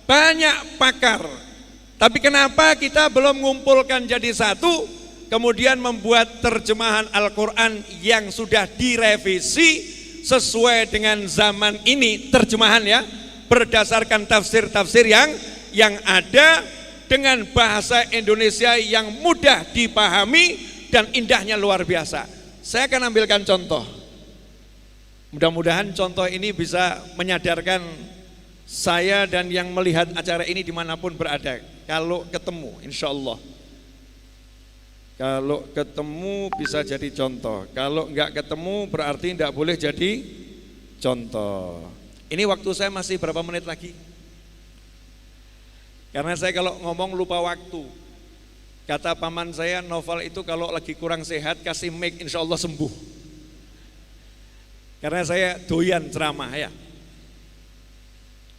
banyak pakar. Tapi kenapa kita belum mengumpulkan jadi satu, kemudian membuat terjemahan Al-Quran yang sudah direvisi sesuai dengan zaman ini, terjemahan ya, berdasarkan tafsir-tafsir yang ada dengan bahasa Indonesia yang mudah dipahami dan indahnya luar biasa. Saya akan ambilkan contoh. Mudah-mudahan contoh ini bisa menyadarkan saya dan yang melihat acara ini dimanapun berada. Kalau ketemu, insya Allah. Kalau ketemu bisa jadi contoh. Kalau enggak ketemu berarti enggak boleh jadi contoh. Ini waktu saya masih berapa menit lagi? Karena saya kalau ngomong lupa waktu. Kata paman saya, Novel itu kalau lagi kurang sehat kasih mic, insya Allah sembuh. Karena saya doyan ceramah ya.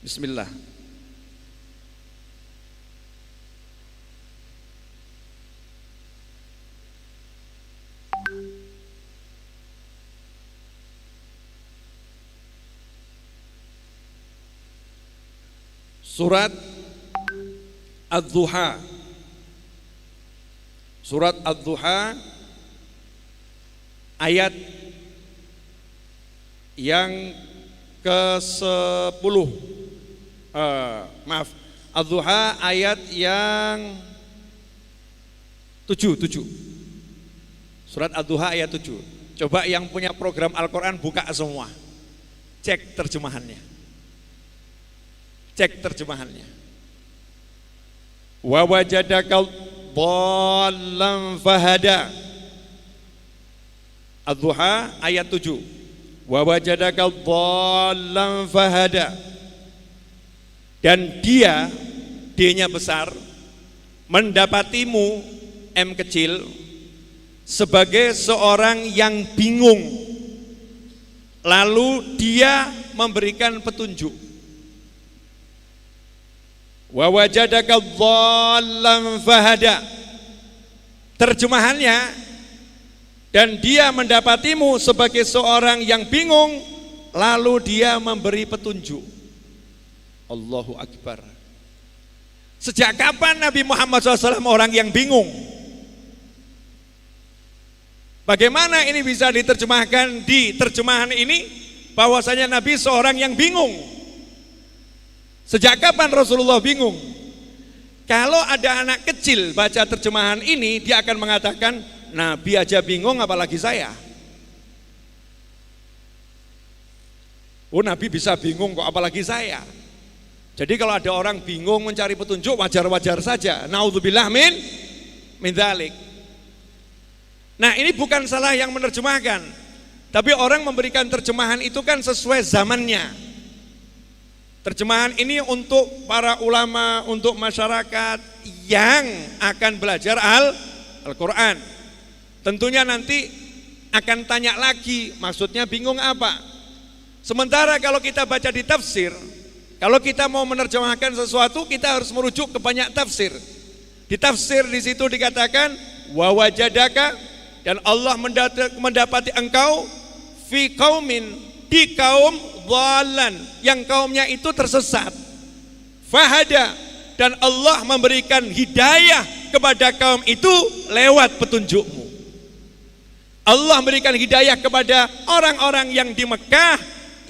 Bismillah. Surat Ad-Duha. Surat Ad-Duha ayat yang ke-10. Ad-Duha ayat yang 7. Surat Ad-Duha ayat 7. Coba yang punya program Al-Quran buka semua. Cek terjemahannya. Wa wajadaka dhallan fahada. Ad-Duha ayat 7. Wa wajadaka dhallan fahada. Dan dia, D-nya besar, mendapatimu, M kecil, sebagai seorang yang bingung. Lalu dia memberikan petunjuk. Wa wajadaka dhallan fahada. Terjemahannya, dan dia mendapatimu sebagai seorang yang bingung, lalu dia memberi petunjuk. Allahu Akbar. Sejak kapan Nabi Muhammad SAW orang yang bingung? Bagaimana ini bisa diterjemahkan di terjemahan ini? Bahwasanya Nabi seorang yang bingung. Sejak kapan Rasulullah bingung? Kalau ada anak kecil baca terjemahan ini, dia akan mengatakan, Nabi aja bingung apalagi saya. Oh, Nabi bisa bingung kok apalagi saya. Jadi kalau ada orang bingung mencari petunjuk, wajar-wajar saja. Naudzubillah min dzalik. Nah, ini bukan salah yang menerjemahkan, tapi orang memberikan terjemahan itu kan sesuai zamannya. Terjemahan ini untuk para ulama, untuk masyarakat yang akan belajar Al-Quran. Tentunya nanti akan tanya lagi, maksudnya bingung apa. Sementara kalau kita baca di tafsir, kalau kita mau menerjemahkan sesuatu, kita harus merujuk ke banyak tafsir. Di tafsir di situ dikatakan wa wajadaka, dan Allah mendapati engkau fi qaumin, di kaum dhalan, yang kaumnya itu tersesat. Fahada, dan Allah memberikan hidayah kepada kaum itu lewat petunjukmu. Allah memberikan hidayah kepada orang-orang yang di Mekah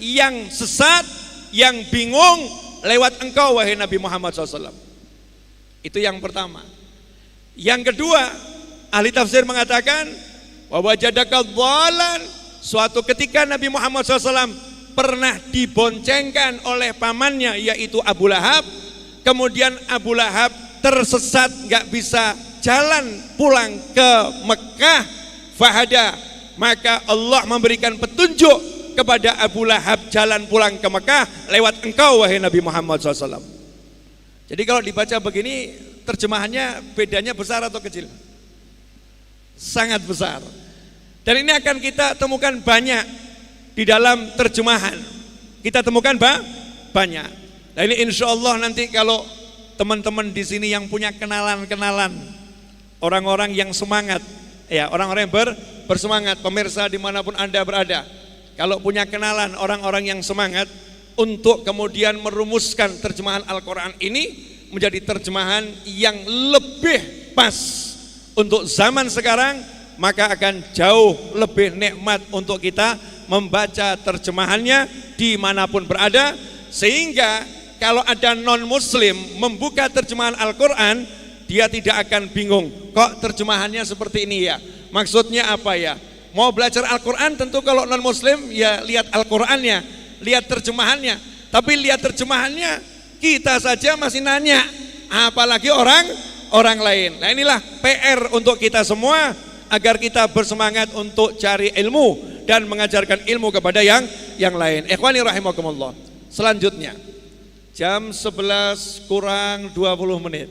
yang sesat, yang bingung lewat engkau wahai Nabi Muhammad SAW. Itu yang pertama. Yang kedua, ahli tafsir mengatakan wa wajadaka dhalan, suatu ketika Nabi Muhammad SAW pernah diboncengkan oleh pamannya yaitu Abu Lahab. Kemudian Abu Lahab tersesat, gak bisa jalan pulang ke Mekah. Fahada, maka Allah memberikan petunjuk kepada Abu Lahab jalan pulang ke Mekah lewat engkau wahai Nabi Muhammad SAW. Jadi kalau dibaca begini, terjemahannya bedanya besar atau kecil? Sangat besar. Dan ini akan kita temukan banyak di dalam terjemahan. Kita temukan banyak. Nah, ini insya Allah nanti kalau teman-teman di sini yang punya kenalan-kenalan, orang-orang yang semangat, ya orang-orang yang bersemangat, pemirsa dimanapun Anda berada, kalau punya kenalan orang-orang yang semangat untuk kemudian merumuskan terjemahan Al-Quran ini menjadi terjemahan yang lebih pas untuk zaman sekarang, maka akan jauh lebih nikmat untuk kita membaca terjemahannya dimanapun berada. Sehingga kalau ada non-muslim membuka terjemahan Al-Quran, dia tidak akan bingung, kok terjemahannya seperti ini ya, maksudnya apa ya. Mau belajar Al-Quran tentu kalau non-muslim ya lihat Al-Qurannya, lihat terjemahannya. Tapi lihat terjemahannya kita saja masih nanya, apalagi orang lain. Nah, inilah PR untuk kita semua agar kita bersemangat untuk cari ilmu dan mengajarkan ilmu kepada yang lain. Ikhwani rahimakumullah. Selanjutnya jam 11 kurang 20 menit.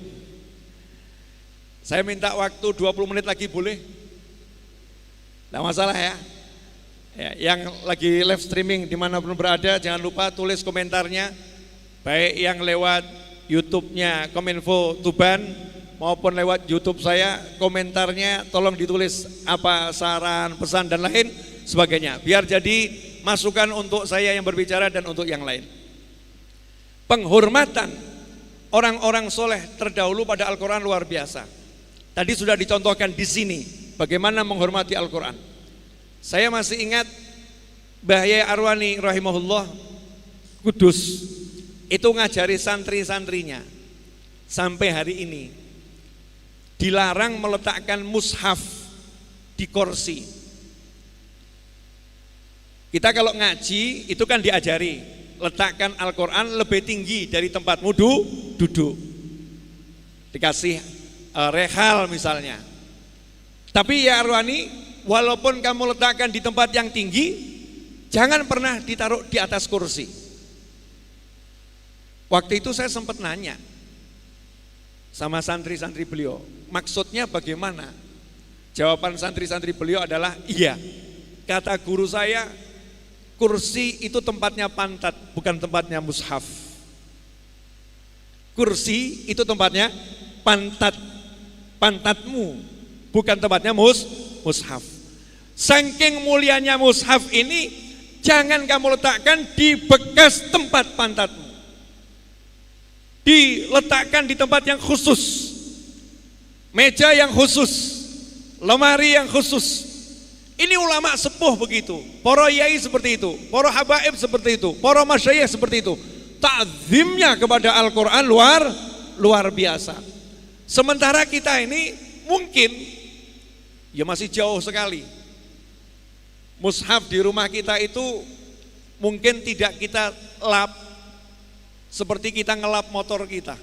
Saya minta waktu 20 menit lagi boleh? Tidak masalah ya. Yang lagi live streaming dimanapun berada, jangan lupa tulis komentarnya, baik yang lewat YouTube-nya Kominfo Tuban maupun lewat YouTube saya, komentarnya tolong ditulis apa saran, pesan dan lain sebagainya, biar jadi masukan untuk saya yang berbicara dan untuk yang lain. Penghormatan orang-orang soleh terdahulu pada Al-Quran luar biasa. Tadi sudah dicontohkan di sini bagaimana menghormati Al-Quran. Saya masih ingat Mbah Yai Arwani rahimahullah Kudus itu ngajari santri-santrinya sampai hari ini dilarang meletakkan mushaf di kursi. Kita kalau ngaji itu kan diajari letakkan Al-Quran lebih tinggi dari tempatmu duduk, dikasih rehal misalnya. Tapi ya Arwani, walaupun kamu letakkan di tempat yang tinggi, jangan pernah ditaruh di atas kursi. Waktu itu saya sempat nanya sama santri-santri beliau, maksudnya bagaimana? Jawaban santri-santri beliau adalah, iya, kata guru saya, kursi itu tempatnya pantat, bukan tempatnya mushaf. Kursi itu tempatnya pantat, pantatmu, bukan tempatnya mushaf. Saking mulianya mushaf ini, jangan kamu letakkan di bekas tempat pantatmu. Diletakkan di tempat yang khusus, meja yang khusus, lemari yang khusus. Ini ulama sepuh begitu, para yai seperti itu, para habaib seperti itu, para masyayikh seperti itu. Ta'zimnya kepada Al-Quran luar biasa. Sementara kita ini mungkin ya masih jauh sekali. Mushaf di rumah kita itu mungkin tidak kita lap seperti kita ngelap motor kita.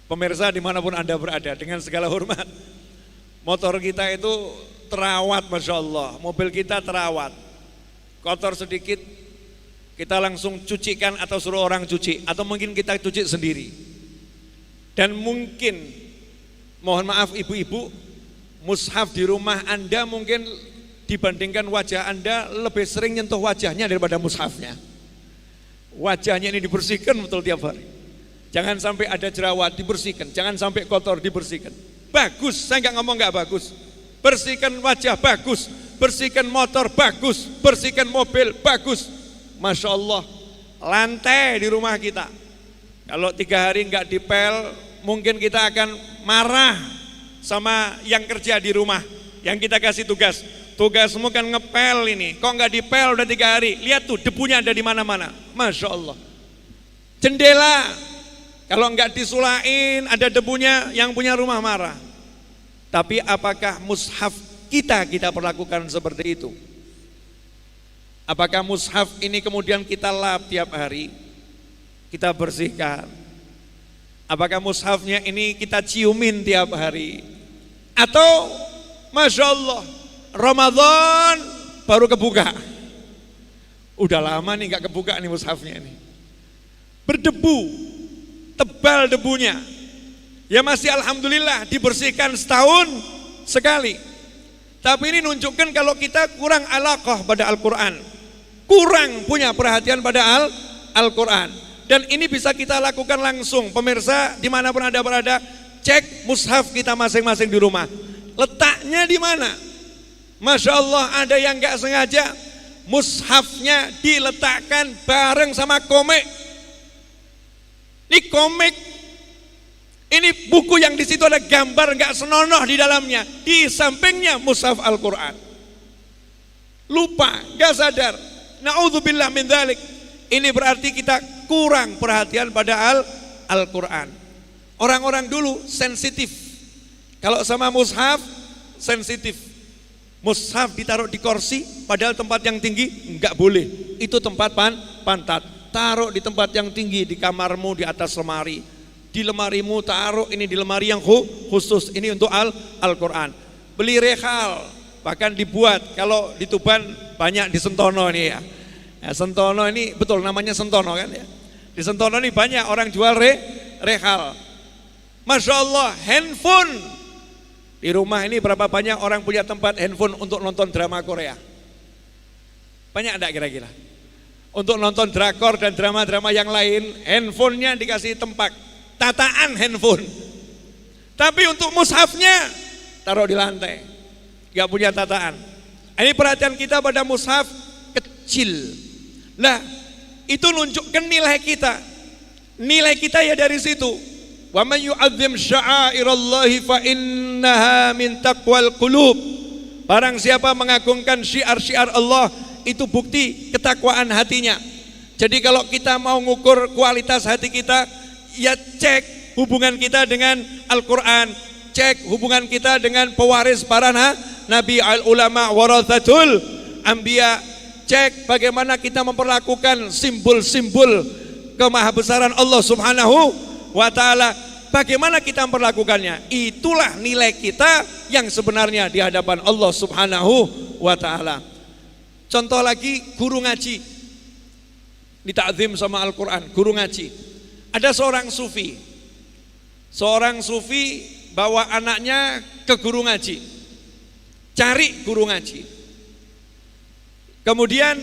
Pemirsa dimanapun Anda berada, dengan segala hormat, motor kita itu terawat, Masya Allah, mobil kita terawat. Kotor sedikit kita langsung cucikan atau suruh orang cuci, atau mungkin kita cuci sendiri. Dan mungkin, mohon maaf ibu-ibu, mushaf di rumah Anda mungkin dibandingkan wajah Anda lebih sering nyentuh wajahnya daripada mushafnya. Wajahnya ini dibersihkan betul tiap hari. Jangan sampai ada jerawat, dibersihkan. Jangan sampai kotor, dibersihkan. Bagus, saya nggak ngomong nggak bagus. Bersihkan wajah, bagus. Bersihkan motor, bagus. Bersihkan mobil, bagus. Masya Allah. Lantai di rumah kita, kalau 3 hari nggak dipel, mungkin kita akan marah sama yang kerja di rumah, yang kita kasih tugas. Tugasmu kan ngepel ini, kok nggak dipel udah 3 hari? Lihat tuh debunya ada di mana-mana. Masya Allah. Jendela, kalau nggak disulain ada debunya, yang punya rumah marah. Tapi apakah mushaf kita perlakukan seperti itu? Apakah mushaf ini kemudian kita lap tiap hari, kita bersihkan? Apakah mushafnya ini kita ciumin tiap hari? Atau Masya Allah, Ramadan baru kebuka, udah lama nih nggak kebuka nih mushafnya ini, berdebu, tebal debunya. Ya masih alhamdulillah dibersihkan setahun sekali. Tapi ini nunjukkan kalau kita kurang alaqah pada Al-Quran, kurang punya perhatian pada Al-Quran. Dan ini bisa kita lakukan langsung. Pemirsa dimanapun Anda berada, cek mushaf kita masing-masing di rumah, letaknya di mana. Masya Allah, ada yang gak sengaja mushafnya diletakkan bareng sama komik. Ini komik, ini buku yang di situ ada gambar gak senonoh di dalamnya, di sampingnya mushaf Al-Quran. Lupa, gak sadar. Na'udzubillah min dzalik. Ini berarti kita kurang perhatian pada Al-Quran. Orang-orang dulu sensitif, kalau sama mushaf sensitif. Mushaf ditaruh di kursi, padahal tempat yang tinggi enggak boleh. Itu tempat pantat. Taruh di tempat yang tinggi, di kamarmu, di atas lemari. Di lemarimu taruh ini di lemari yang khusus, ini untuk Al-Quran. Beli rehal, bahkan dibuat, kalau di Tuban banyak di Sentono ini ya. Sentono ini betul namanya Sentono kan ya. Di Sentono ini banyak orang jual rehal. Masya Allah, handphone. Di rumah ini berapa banyak orang punya tempat handphone untuk nonton drama Korea? Banyak enggak kira-kira? Untuk nonton drakor dan drama-drama yang lain, handphonenya dikasih tempat, tataan handphone. Tapi untuk mushafnya taruh di lantai, gak punya tataan. Ini perhatian kita pada mushaf kecil. Nah, itu nunjukkan nilai kita. Nilai kita ya dari situ. Wa man yu'azzim sya'airallahi fa innaha min taqwal qulub. Barang siapa mengagungkan syiar-syiar Allah, itu bukti ketakwaan hatinya. Jadi kalau kita mau ngukur kualitas hati kita, ya cek hubungan kita dengan Al-Quran, cek hubungan kita dengan pewaris para nabi, al-ulama warathatul anbiya, cek bagaimana kita memperlakukan simbol-simbol kemahabesaran Allah Subhanahu wa ta'ala, bagaimana kita memperlakukannya. Itulah nilai kita yang sebenarnya di hadapan Allah Subhanahu wa ta'ala. Contoh lagi, guru ngaji ditakzim sama Al-Quran, guru ngaji. Ada seorang sufi bawa anaknya ke guru ngaji, cari guru ngaji. Kemudian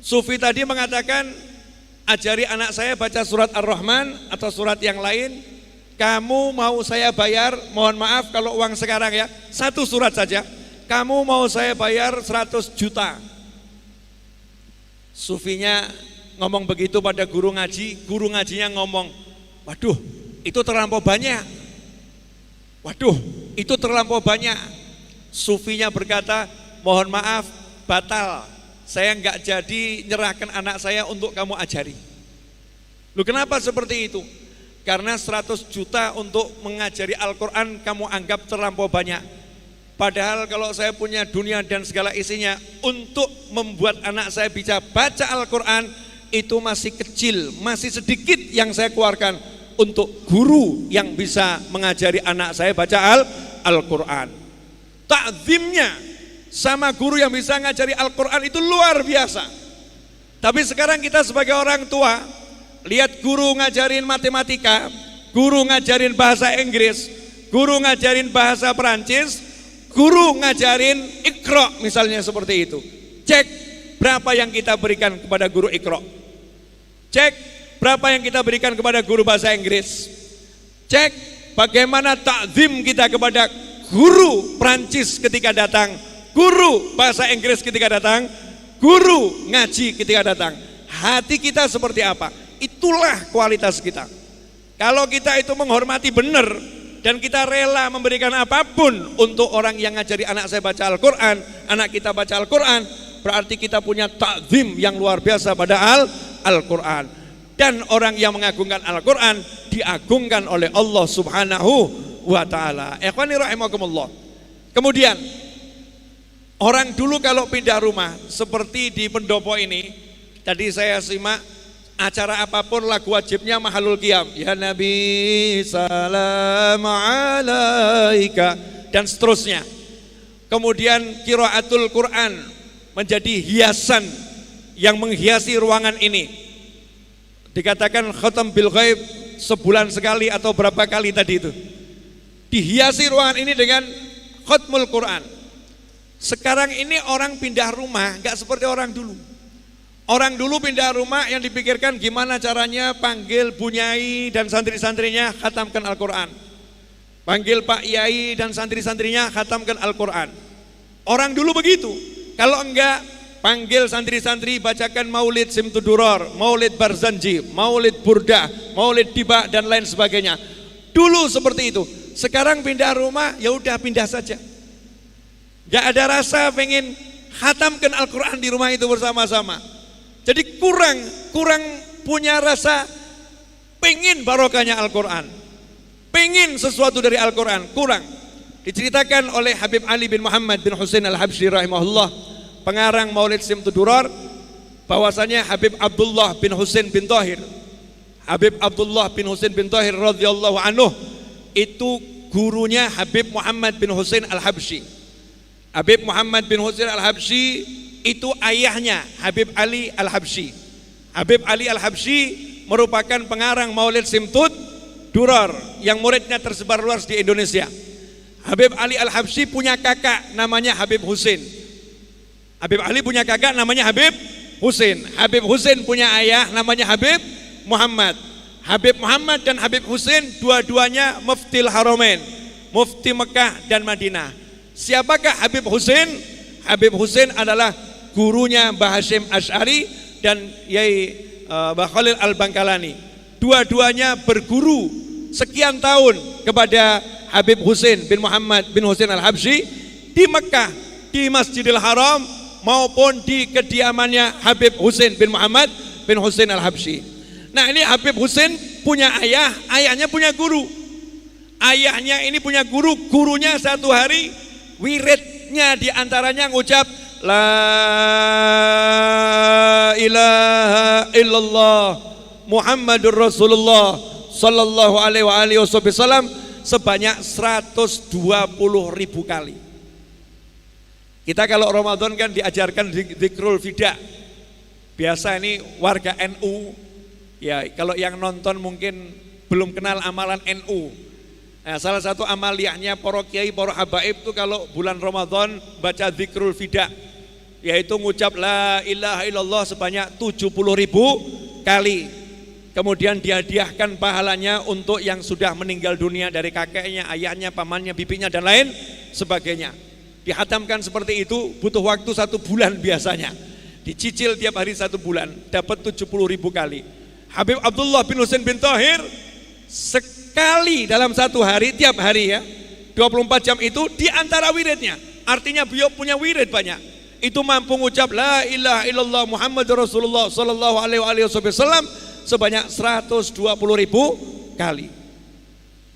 sufi tadi mengatakan, ajari anak saya baca surat Ar-Rahman atau surat yang lain. Kamu mau saya bayar, mohon maaf kalau uang sekarang ya, 1 surat saja, kamu mau saya bayar 100 juta. Sufinya ngomong begitu pada guru ngaji, guru ngajinya ngomong, waduh itu terlampau banyak. Waduh itu terlampau banyak. Sufinya berkata, mohon maaf, batal. Saya enggak jadi nyerahkan anak saya untuk kamu ajari. Loh, kenapa seperti itu? Karena 100 juta untuk mengajari Al-Quran kamu anggap terlampau banyak. Padahal kalau saya punya dunia dan segala isinya, untuk membuat anak saya bisa baca Al-Quran, itu masih kecil, masih sedikit yang saya keluarkan untuk guru yang bisa mengajari anak saya baca Al-Quran. Ta'zimnya sama guru yang bisa ngajari Al-Quran itu luar biasa. Tapi sekarang kita sebagai orang tua, lihat guru ngajarin matematika, guru ngajarin bahasa Inggris, guru ngajarin bahasa Perancis, guru ngajarin Iqra misalnya seperti itu. Cek berapa yang kita berikan kepada guru Iqra. Cek berapa yang kita berikan kepada guru bahasa Inggris. Cek bagaimana ta'zim kita kepada guru Prancis ketika datang, guru bahasa Inggris ketika datang, guru ngaji ketika datang. Hati kita seperti apa? Itulah kualitas kita. Kalau kita itu menghormati benar dan kita rela memberikan apapun untuk orang yang ngajari anak saya baca Al-Quran, anak kita baca Al-Quran, berarti kita punya ta'zim yang luar biasa pada Al-Quran. Dan orang yang mengagungkan Al-Quran diagungkan oleh Allah Subhanahu wa ta'ala. Ikhwani rahimakumullah. Kemudian orang dulu kalau pindah rumah seperti di pendopo ini, tadi saya simak acara apapun lagu wajibnya Mahalul Qiyam, ya Nabi salam alaika, dan seterusnya. Kemudian qiraatul Quran menjadi hiasan yang menghiasi ruangan ini. Dikatakan khatam bil ghaib sebulan sekali atau berapa kali tadi itu. Dihiasi ruangan ini dengan khatmul Quran. Sekarang ini orang pindah rumah gak seperti orang dulu. Orang dulu pindah rumah yang dipikirkan gimana caranya panggil bunyai dan santri-santrinya khatamkan Al-Quran. Panggil Pak Yai dan santri-santrinya khatamkan Al-Quran. Orang dulu begitu. Kalau enggak, panggil santri-santri bacakan maulid Simtuduror, maulid Barzanji, maulid Burdah, maulid Diba dan lain sebagainya. Dulu seperti itu. Sekarang pindah rumah, ya udah pindah saja. Gak ada rasa pengen khatamkan Al-Quran di rumah itu bersama-sama. Jadi kurang punya rasa pengen barokahnya Al-Quran, pengen sesuatu dari Al-Quran, kurang. Diceritakan oleh Habib Ali bin Muhammad bin Husain Al-Habsyi rahimahullah, pengarang Maulid Simtuduror, bahwasanya Habib Abdullah bin Husain bin Thahir, Habib Abdullah bin Husain bin Thahir radhiyallahu anhu, itu gurunya Habib Muhammad bin Husain Al-Habsyi. Habib Muhammad bin Husain Al-Habsyi itu ayahnya Habib Ali Al-Habsyi. Habib Ali Al-Habsyi merupakan pengarang Maulid Simtud Duror yang muridnya tersebar luas di Indonesia. Habib Ali Al-Habsyi punya kakak namanya Habib Husain. Habib Ali punya kakak namanya Habib Husain. Habib Husain punya ayah namanya Habib Muhammad. Habib Muhammad dan Habib Husain dua-duanya muftil Haramain, mufti Mekah dan Madinah. Siapakah Habib Husain? Habib Husain adalah gurunya Mbah Hasyim Asy'ari dan Yai Mbah Khalil Al-Bangkalani. Dua-duanya berguru sekian tahun kepada Habib Husain bin Muhammad bin Husain Al-Habsyi di Mekah, di Masjidil Haram maupun di kediamannya Habib Husain bin Muhammad bin Husain Al-Habsyi. Nah, ini Habib Husain punya ayah, ayahnya punya guru. Ayahnya ini punya guru, gurunya satu hari wiridnya diantaranya ngucap La ilaha illallah Muhammadur Rasulullah sallallahu alaihi wasallam sebanyak 120.000 kali. Kita kalau Ramadan kan diajarkan zikrul fida. Biasa ini warga NU, ya kalau yang nonton mungkin belum kenal amalan NU. Nah, salah satu amaliyahnya para kiai, para habaib itu kalau bulan Ramadan baca zikrul fida, yaitu ngucap la ilaha illallah sebanyak 70.000 kali. Kemudian dihadiahkan pahalanya untuk yang sudah meninggal dunia dari kakeknya, ayahnya, pamannya, bibinya dan lain sebagainya. Dihatamkan seperti itu butuh waktu 1 bulan biasanya. Dicicil tiap hari 1 bulan, dapat 70.000 kali. Habib Abdullah bin Husain bin Thahir sekali dalam 1 hari, tiap hari ya, 24 jam itu diantara wiridnya artinya beliau punya wirid banyak. Itu mampu mengucap la ilaha illallah Muhammadur Rasulullah sallallahu alaihi wasallam sebanyak 120.000 kali.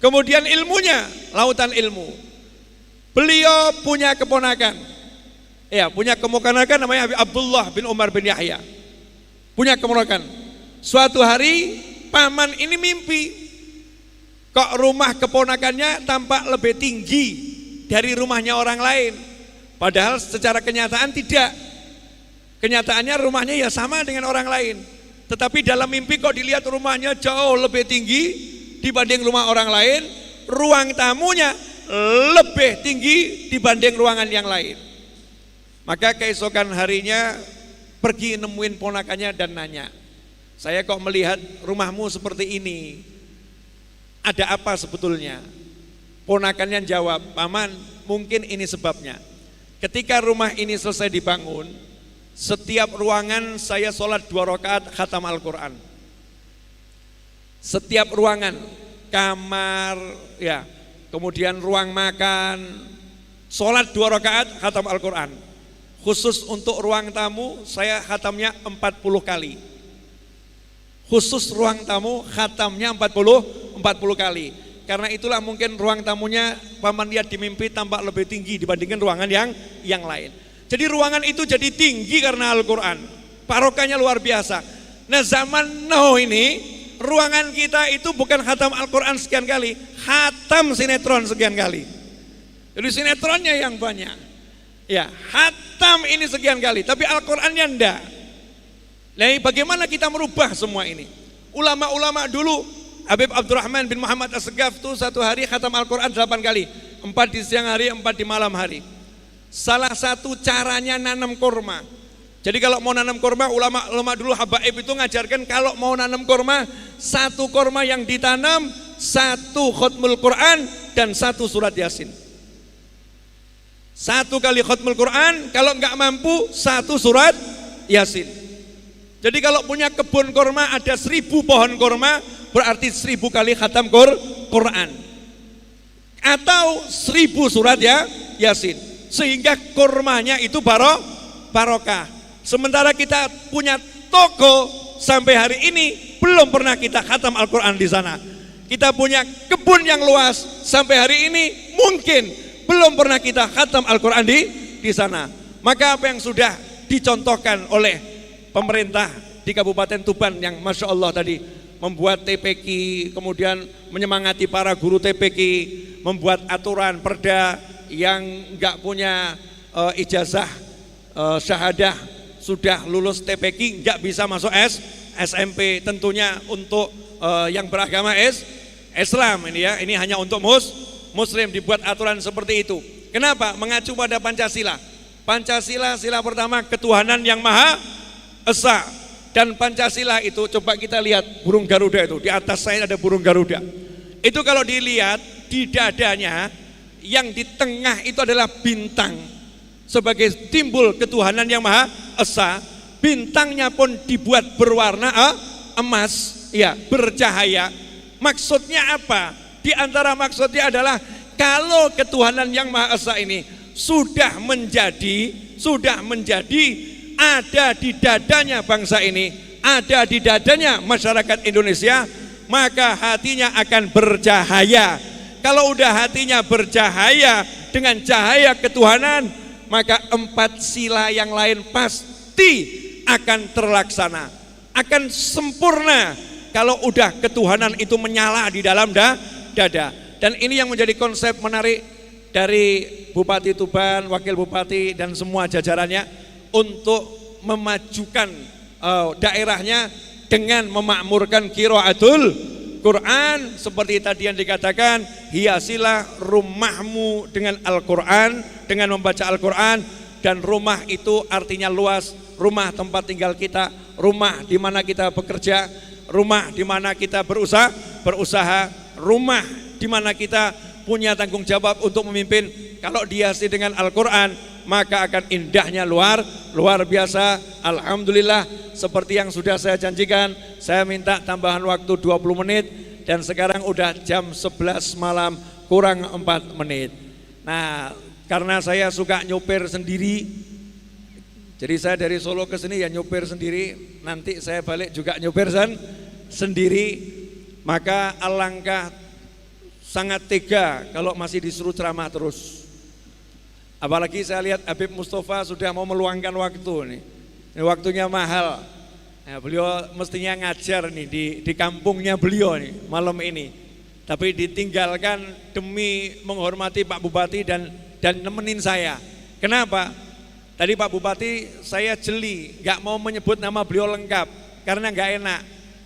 Kemudian ilmunya, lautan ilmu. Beliau punya keponakan. Ya, punya keponakan namanya Abdullah bin Umar bin Yahya. Punya keponakan. Suatu hari paman ini mimpi, kok rumah keponakannya tampak lebih tinggi dari rumahnya orang lain. Padahal secara kenyataan tidak. Kenyataannya rumahnya ya sama dengan orang lain. Tetapi dalam mimpi kok dilihat rumahnya jauh lebih tinggi dibanding rumah orang lain. Ruang tamunya lebih tinggi dibanding ruangan yang lain. Maka keesokan harinya pergi nemuin ponakannya dan nanya, saya kok melihat rumahmu seperti ini, ada apa sebetulnya? Ponakannya jawab, paman mungkin ini sebabnya. Ketika rumah ini selesai dibangun, setiap ruangan saya sholat 2 rakaat khatam Al-Quran. Setiap ruangan, kamar, ya, kemudian ruang makan, sholat 2 rakaat khatam Al-Quran. Khusus untuk ruang tamu saya khatamnya 40 kali. Khusus ruang tamu khatamnya 40 kali. Karena itulah mungkin ruang tamunya paman lihat di mimpi tampak lebih tinggi dibandingkan ruangan yang lain. Jadi ruangan itu jadi tinggi karena Al-Quran. Barokahnya luar biasa. Nah zaman now ini ruangan kita itu bukan khatam Al-Quran sekian kali, khatam sinetron sekian kali. Jadi sinetronnya yang banyak. Ya, khatam ini sekian kali, tapi Al-Qurannya enggak. Nah, bagaimana kita merubah semua ini? Ulama-ulama dulu, Habib Abdurrahman bin Muhammad As-Segaf itu satu hari khatam Al-Quran 8 kali, 4 di siang hari, 4 di malam hari. Salah satu caranya nanam kurma. Jadi kalau mau nanam kurma, ulama dulu habaib itu ngajarkan kalau mau nanam kurma, 1 kurma yang ditanam, 1 khutmul Quran dan 1 surat Yasin. 1 kali khutmul Quran, kalau enggak mampu 1 surat Yasin. Jadi kalau punya kebun kurma ada 1000 pohon kurma, berarti 1000 kali khatam Quran. Atau 1000 surat Yasin. Sehingga kurmanya itu barokah. Sementara kita punya toko sampai hari ini belum pernah kita khatam Al-Quran di sana. Kita punya kebun yang luas sampai hari ini mungkin belum pernah kita khatam Al-Quran di sana. Maka apa yang sudah dicontohkan oleh pemerintah di Kabupaten Tuban yang Masya Allah tadi membuat TPQ, kemudian menyemangati para guru TPQ, membuat aturan perda yang enggak punya ijazah syahadah sudah lulus TPQ enggak bisa masuk SMP, tentunya untuk yang beragama Islam ini ya, ini hanya untuk Muslim dibuat aturan seperti itu. Kenapa? Mengacu pada Pancasila. Pancasila, sila pertama ketuhanan yang Maha Esa. Dan Pancasila itu coba kita lihat burung Garuda itu, di atas saya ada burung Garuda. Itu kalau dilihat di dadanya yang di tengah itu adalah bintang. Sebagai timbul ketuhanan yang Maha Esa. Bintangnya pun dibuat berwarna emas, ya, bercahaya. Maksudnya apa? Di antara maksudnya adalah kalau ketuhanan yang Maha Esa ini sudah menjadi ada di dadanya bangsa ini, ada di dadanya masyarakat Indonesia, maka hatinya akan bercahaya. Kalau udah hatinya bercahaya dengan cahaya ketuhanan, maka 4 sila yang lain pasti akan terlaksana, akan sempurna kalau udah ketuhanan itu menyala di dalam dada. Dan ini yang menjadi konsep menarik dari Bupati Tuban, Wakil Bupati dan semua jajarannya untuk memajukan daerahnya dengan memakmurkan qiraatul Quran seperti tadi yang dikatakan, hiasilah rumahmu dengan Al-Quran, dengan membaca Al-Quran. Dan rumah itu artinya luas, rumah tempat tinggal kita, rumah di mana kita bekerja, rumah di mana kita berusaha, rumah di mana kita punya tanggung jawab untuk memimpin. Kalau dihiasi dengan Al-Quran, maka akan indahnya luar biasa. Alhamdulillah, seperti yang sudah saya janjikan, saya minta tambahan waktu 20 menit dan sekarang udah jam 11 malam kurang 4 menit. Nah, karena saya suka nyopir sendiri. Jadi saya dari Solo ke sini ya nyopir sendiri, nanti saya balik juga nyopir sendiri. Maka alangkah sangat tega kalau masih disuruh ceramah terus. Apalagi saya lihat Habib Mustafa sudah mau meluangkan waktu nih. Ini waktunya mahal. Nah, beliau mestinya ngajar nih di kampungnya beliau nih malam ini. Tapi ditinggalkan demi menghormati Pak Bupati dan nemenin saya. Kenapa? Tadi Pak Bupati saya jeli, nggak mau menyebut nama beliau lengkap karena nggak enak.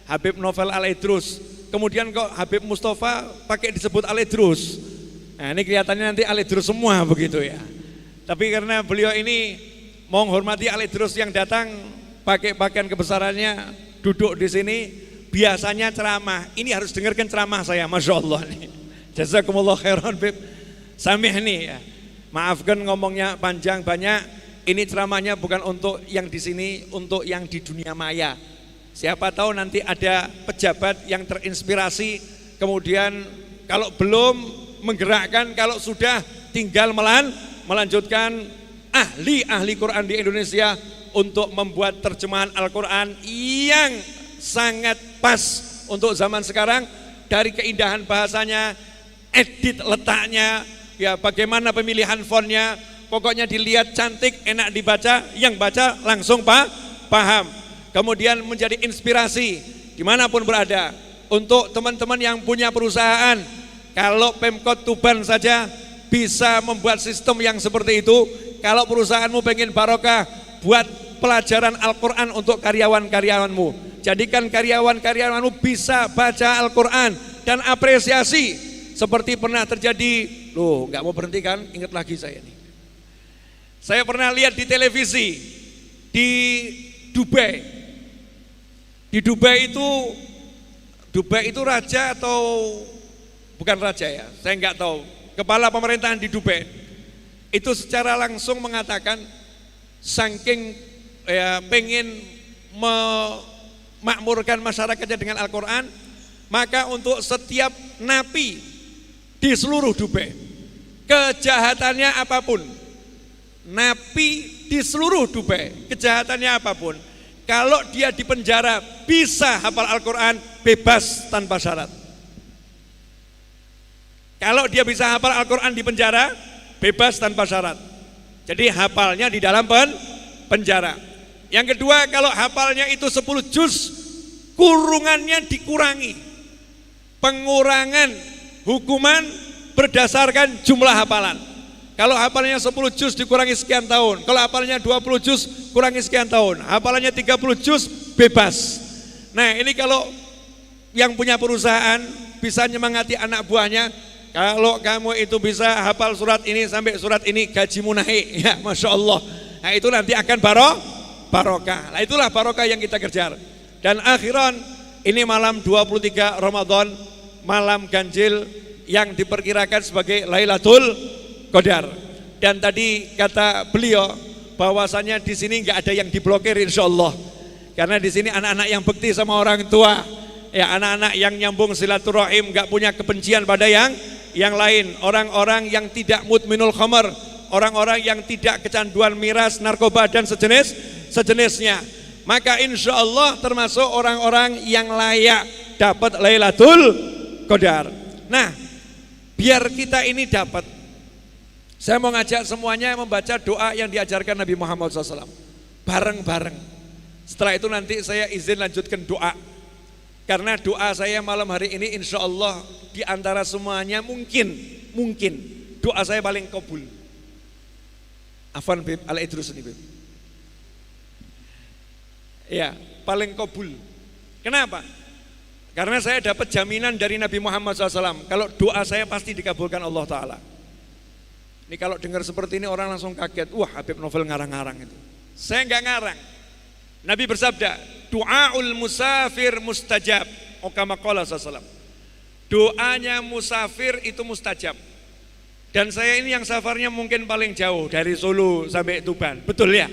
Habib Novel Al-Idrus. Kemudian kok Habib Mustafa pakai disebut Al-Idrus. Nah, ini kelihatannya nanti Al-Idrus semua begitu ya. Tapi karena beliau ini menghormati Al-Idrus yang datang pakai pakaian kebesarannya, duduk di sini, biasanya ceramah. Ini harus dengarkan ceramah saya, Masya Allah nih. Jazakumullah khairan Bib. Samih nih ya. Maafkan ngomongnya panjang banyak. Ini ceramahnya bukan untuk yang di sini, untuk yang di dunia maya. Siapa tahu nanti ada pejabat yang terinspirasi, kemudian kalau belum menggerakkan, kalau sudah tinggal melanjutkan ahli Quran di Indonesia untuk membuat terjemahan Al-Quran yang sangat pas untuk zaman sekarang, dari keindahan bahasanya, edit letaknya, ya bagaimana pemilihan fontnya, pokoknya dilihat cantik, enak dibaca, yang baca langsung paham. Kemudian menjadi inspirasi dimanapun berada untuk teman-teman yang punya perusahaan. Kalau Pemkot Tuban saja bisa membuat sistem yang seperti itu, kalau perusahaanmu pengen barokah, buat pelajaran Al-Quran untuk karyawan-karyawanmu. Jadikan karyawan-karyawanmu bisa baca Al-Quran dan apresiasi seperti pernah terjadi. Loh, nggak mau berhenti kan? Ingat lagi saya nih. Saya pernah lihat di televisi di Dubai. Di Dubai itu raja atau bukan raja ya? Saya nggak tahu. Kepala pemerintahan di Dubai itu secara langsung mengatakan saking pengen memakmurkan masyarakatnya dengan Al-Quran, maka untuk setiap napi di seluruh Dubai, kejahatannya apapun, napi di seluruh Dubai, kejahatannya apapun, kalau dia di penjara bisa hafal Al-Quran bebas tanpa syarat. Kalau dia bisa hafal Al-Quran di penjara bebas tanpa syarat. Jadi hafalnya di dalam penjara. Yang kedua, kalau hafalnya itu 10 juz, kurungannya dikurangi. Pengurangan hukuman berdasarkan jumlah hafalan. Kalau hafalnya 10 juz dikurangi sekian tahun, kalau hafalnya 20 juz kurangi sekian tahun, hafalannya 30 juz bebas. Nah, ini kalau yang punya perusahaan bisa nyemangati anak buahnya, kalau kamu itu bisa hafal surat ini sampai surat ini, gajimu naik, ya Masya Allah. Nah, itu nanti akan barokah. Nah, itulah barokah yang kita kejar. Dan akhiran, ini malam 23 Ramadan, malam ganjil yang diperkirakan sebagai Lailatul Qadar. Dan tadi kata beliau bahwasanya di sini nggak ada yang diblokir insya Allah. Karena di sini anak-anak yang bekti sama orang tua, ya anak-anak yang nyambung silaturahim, nggak punya kebencian pada yang lain, orang-orang yang tidak mudminul khamar, orang-orang yang tidak kecanduan miras, narkoba dan sejenisnya. Maka insya Allah termasuk orang-orang yang layak dapat Lailatul Qadar. Nah, biar kita ini dapat, saya mau ngajak semuanya membaca doa yang diajarkan Nabi Muhammad SAW bareng-bareng. Setelah itu nanti saya izin lanjutkan doa. Karena doa saya malam hari ini insya Allah di antara semuanya mungkin doa saya paling kabul. Afwan Bib, Al-Idrus ini Bib. Ya, paling kabul. Kenapa? Karena saya dapat jaminan dari Nabi Muhammad SAW, kalau doa saya pasti dikabulkan Allah Ta'ala. Ini kalau dengar seperti ini orang langsung kaget, wah Habib Novel ngarang-ngarang itu. Saya enggak ngarang. Nabi bersabda, doaul musafir mustajab. Kama qala sallallahu. Doanya musafir itu mustajab. Dan saya ini yang safarnya mungkin paling jauh dari Solo sampai Tuban. Betul ya?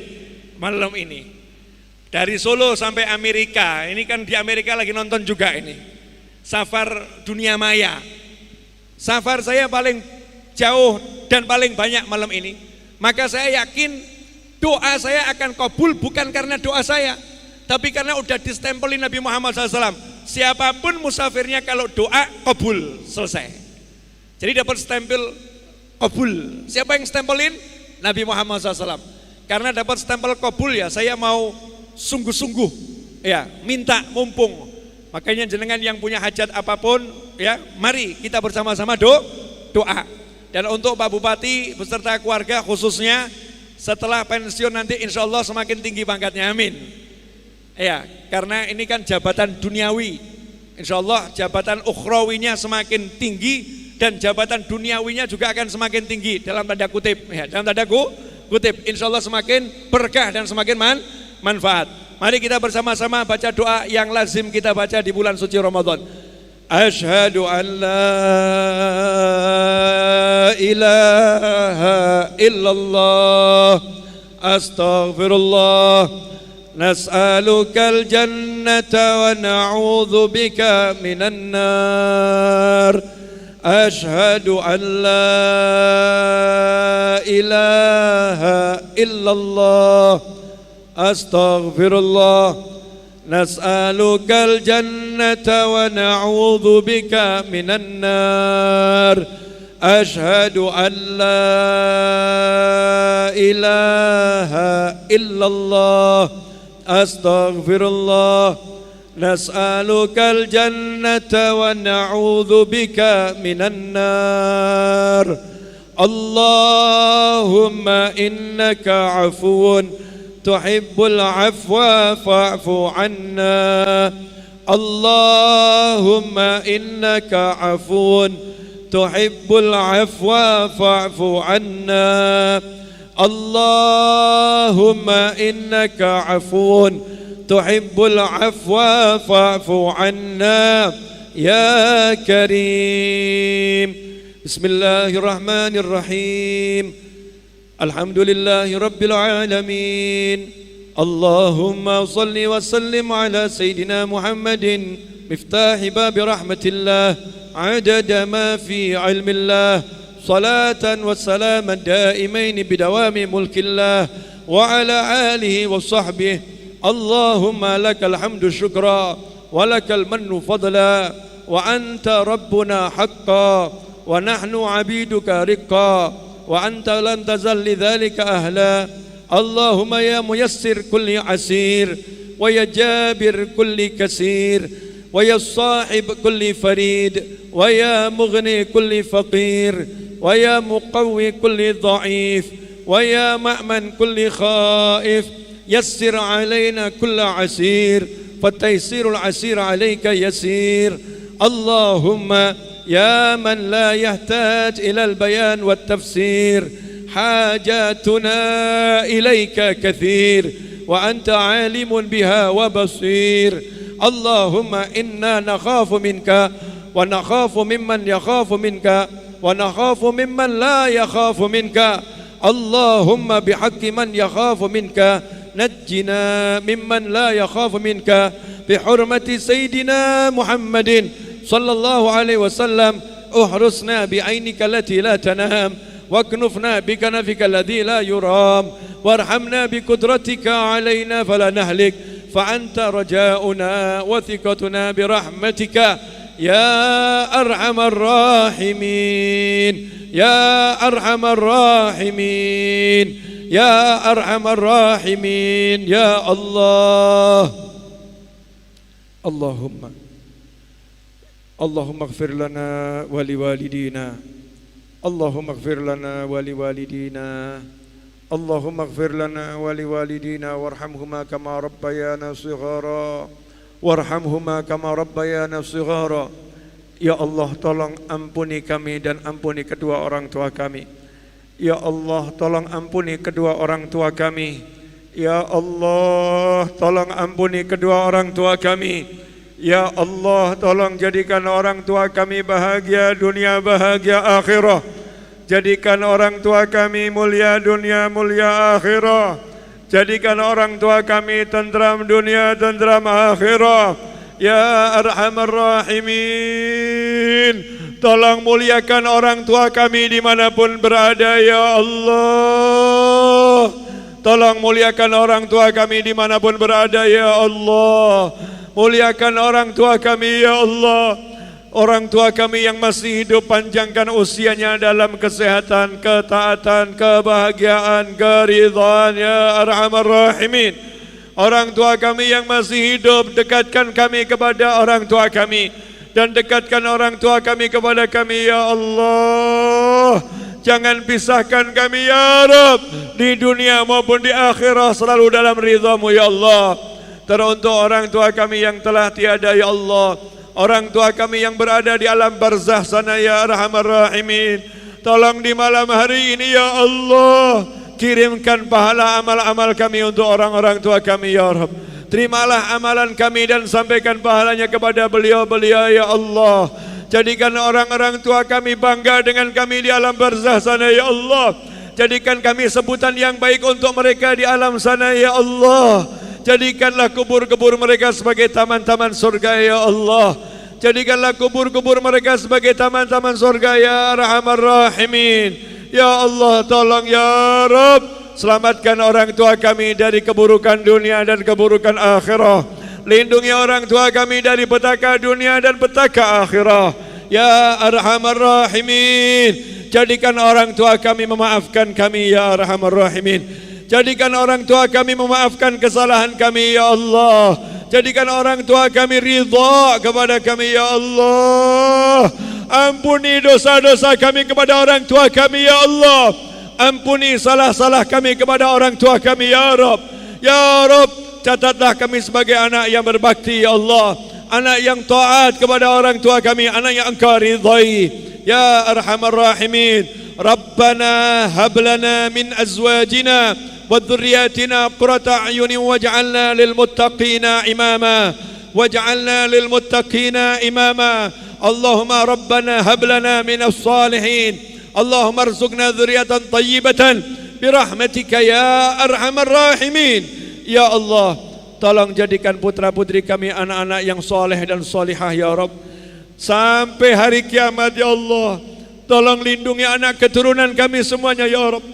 Malam ini. Dari Solo sampai Amerika. Ini kan di Amerika lagi nonton juga ini. Safar dunia maya. Safar saya paling jauh dan paling banyak malam ini, maka saya yakin doa saya akan kabul bukan karena doa saya, tapi karena udah distempelin Nabi Muhammad SAW. Siapapun musafirnya kalau doa kabul, selesai. Jadi dapat stempel kabul. Siapa yang stempelin? Nabi Muhammad SAW. Karena dapat stempel kabul ya, saya mau sungguh-sungguh ya, minta mumpung. Makanya jenengan yang punya hajat apapun ya, mari kita bersama-sama doa. Dan untuk Pak Bupati beserta keluarga khususnya, setelah pensiun nanti insya Allah semakin tinggi pangkatnya, amin. Ya, karena ini kan jabatan duniawi, insya Allah jabatan ukhrawinya semakin tinggi dan jabatan duniawinya juga akan semakin tinggi dalam tanda kutip. Ya, dalam tanda kutip, insya Allah semakin berkah dan semakin manfaat. Mari kita bersama-sama baca doa yang lazim kita baca di bulan suci Ramadan. Asyhadu an la ilaha illallah, astaghfirullah, nas'alukal jannata wa na'udzu bika minan nar. Asyhadu an la ilaha illallah, astaghfirullah, nas'alukal jannata wa na'udzu bika minan nar. Asyhadu an la ilaha illallah, astaghfirullah, nas'alukal jannata wa na'udzu bika minan nar. Allahumma innaka afuwun tuhibbul afwa fa'fu anna. Allahumma innaka afuwun tuhibbul afwa fa'fu anna. Allahumma innaka afuwun tuhibbul afwa fa'fu anna ya karim. Bismillahirrahmanirrahim. Alhamdulillahi Rabbil Alamin. Allahumma salli wa sallim ala Sayyidina Muhammadin miftahi babi rahmatillah adada ma fi ilmillah, salatan wa salaman daimain bidawami mulkillah wa ala alihi wa sahbihi. Allahumma lakal hamdu syukra wa lakal mannu fadla wa anta rabbuna haqqa wa nahnu abiduka riqqa wa anta lam tazal lidhalika ahla. Allahumma ya muyassir kulli asir wa ya jabir kulli kasir wa ya sahib kulli farid wa ya mughni kulli faqir wa ya muqawwi kulli dha'if wa ya ma'man kulli khaif. Yassir alayna kulla asir fataysirul asir alayka yasir. Allahumma ya man la yahtaj ila al-bayan wa tafsir, hajatuna ilayka kathir wa anta alimun biha wa basir. Allahumma inna nakhafu minka wa nakhafu mimman yakhafu minka wa nakhafu mimman la yakhafu minka. Allahumma bihaqqi man yakhafu minka najjina mimman la yakhafu minka bihurmati Sayyidina Muhammadin sallallahu alaihi wasallam. Uhrusna bi'ainika allati la tanam waknufna bikanafika alladhi la yuram warhamna biqudratika alaina fala nahlik fa anta raja'una wa thiqatuna birahmatika ya arhamar rahimin, ya arhamar rahimin, ya arhamar rahimin, ya Allah. Allahumma ighfir lana wa liwalidina, Allahumma ighfir lana wa liwalidina, Allahumma ighfir lana wa liwalidina warhamhuma kama rabbayana shighara, warhamhuma kama rabbayana shighara. Ya Allah, tolong ampuni kami dan ampuni kedua orang tua kami. Ya Allah, tolong ampuni kedua orang tua kami. Ya Allah, tolong ampuni kedua orang tua kami. Ya Allah, tolong jadikan orang tua kami bahagia dunia, bahagia akhirah. Jadikan orang tua kami mulia dunia, mulia akhirah. Jadikan orang tua kami tentram dunia, tentram akhirah. Ya arhamar rahimin, Tolong muliakan orang tua kami dimanapun berada ya Allah. Tolong muliakan orang tua kami dimanapun berada ya Allah. Muliakan orang tua kami ya Allah. Orang tua kami yang masih hidup, panjangkan usianya dalam kesehatan, ketaatan, kebahagiaan, keridhaan ya Arhamar Rahimin. Orang tua kami yang masih hidup, dekatkan kami kepada orang tua kami, dan dekatkan orang tua kami kepada kami ya Allah. Jangan pisahkan kami ya Rabb, di dunia maupun di akhirat selalu dalam ridha-Mu ya Allah. Teruntuk orang tua kami yang telah tiada ya Allah, orang tua kami yang berada di alam barzah sana ya Arhamar Rahimin. Tolong di malam hari ini ya Allah, kirimkan pahala amal-amal kami untuk orang-orang tua kami ya Rabb. Terimalah amalan kami dan sampaikan pahalanya kepada beliau-beliau ya Allah. Jadikan orang-orang tua kami bangga dengan kami di alam barzah sana ya Allah. Jadikan kami sebutan yang baik untuk mereka di alam sana ya Allah. Jadikanlah kubur-kubur mereka sebagai taman-taman surga ya Allah. Jadikanlah kubur-kubur mereka sebagai taman-taman surga ya Arhamar Rahimin. Ya Allah, tolong ya Rabb, selamatkan orang tua kami dari keburukan dunia dan keburukan akhirah. Lindungi orang tua kami dari petaka dunia dan petaka akhirah ya Arhamar Rahimin. Jadikan orang tua kami memaafkan kami ya Arhamar Rahimin. Jadikan orang tua kami memaafkan kesalahan kami ya Allah. Jadikan orang tua kami ridha kepada kami ya Allah. Ampuni dosa-dosa kami kepada orang tua kami ya Allah. Ampuni salah-salah kami kepada orang tua kami ya Rabb. Ya Rabb, catatlah kami sebagai anak yang berbakti ya Allah, anak yang taat kepada orang tua kami, anak yang Engkau ridhai ya Arhamar Rahimin. Rabbana hab lana min azwajina wa dhurriyyatina qurrata a'yunin waj'alna lil muttaqina imama, waj'alna lil muttaqina imama. Allahumma rabbana hab lana min as-salihin, Allahumma arzuqna dhurriyatan tayyibatan birahmatika ya Arhamar Rahimin. Ya Allah, tolong jadikan putra-putri kami anak-anak yang soleh dan solihah ya Rabb, sampai hari kiamat ya Allah. Tolong lindungi anak keturunan kami semuanya ya Rabb.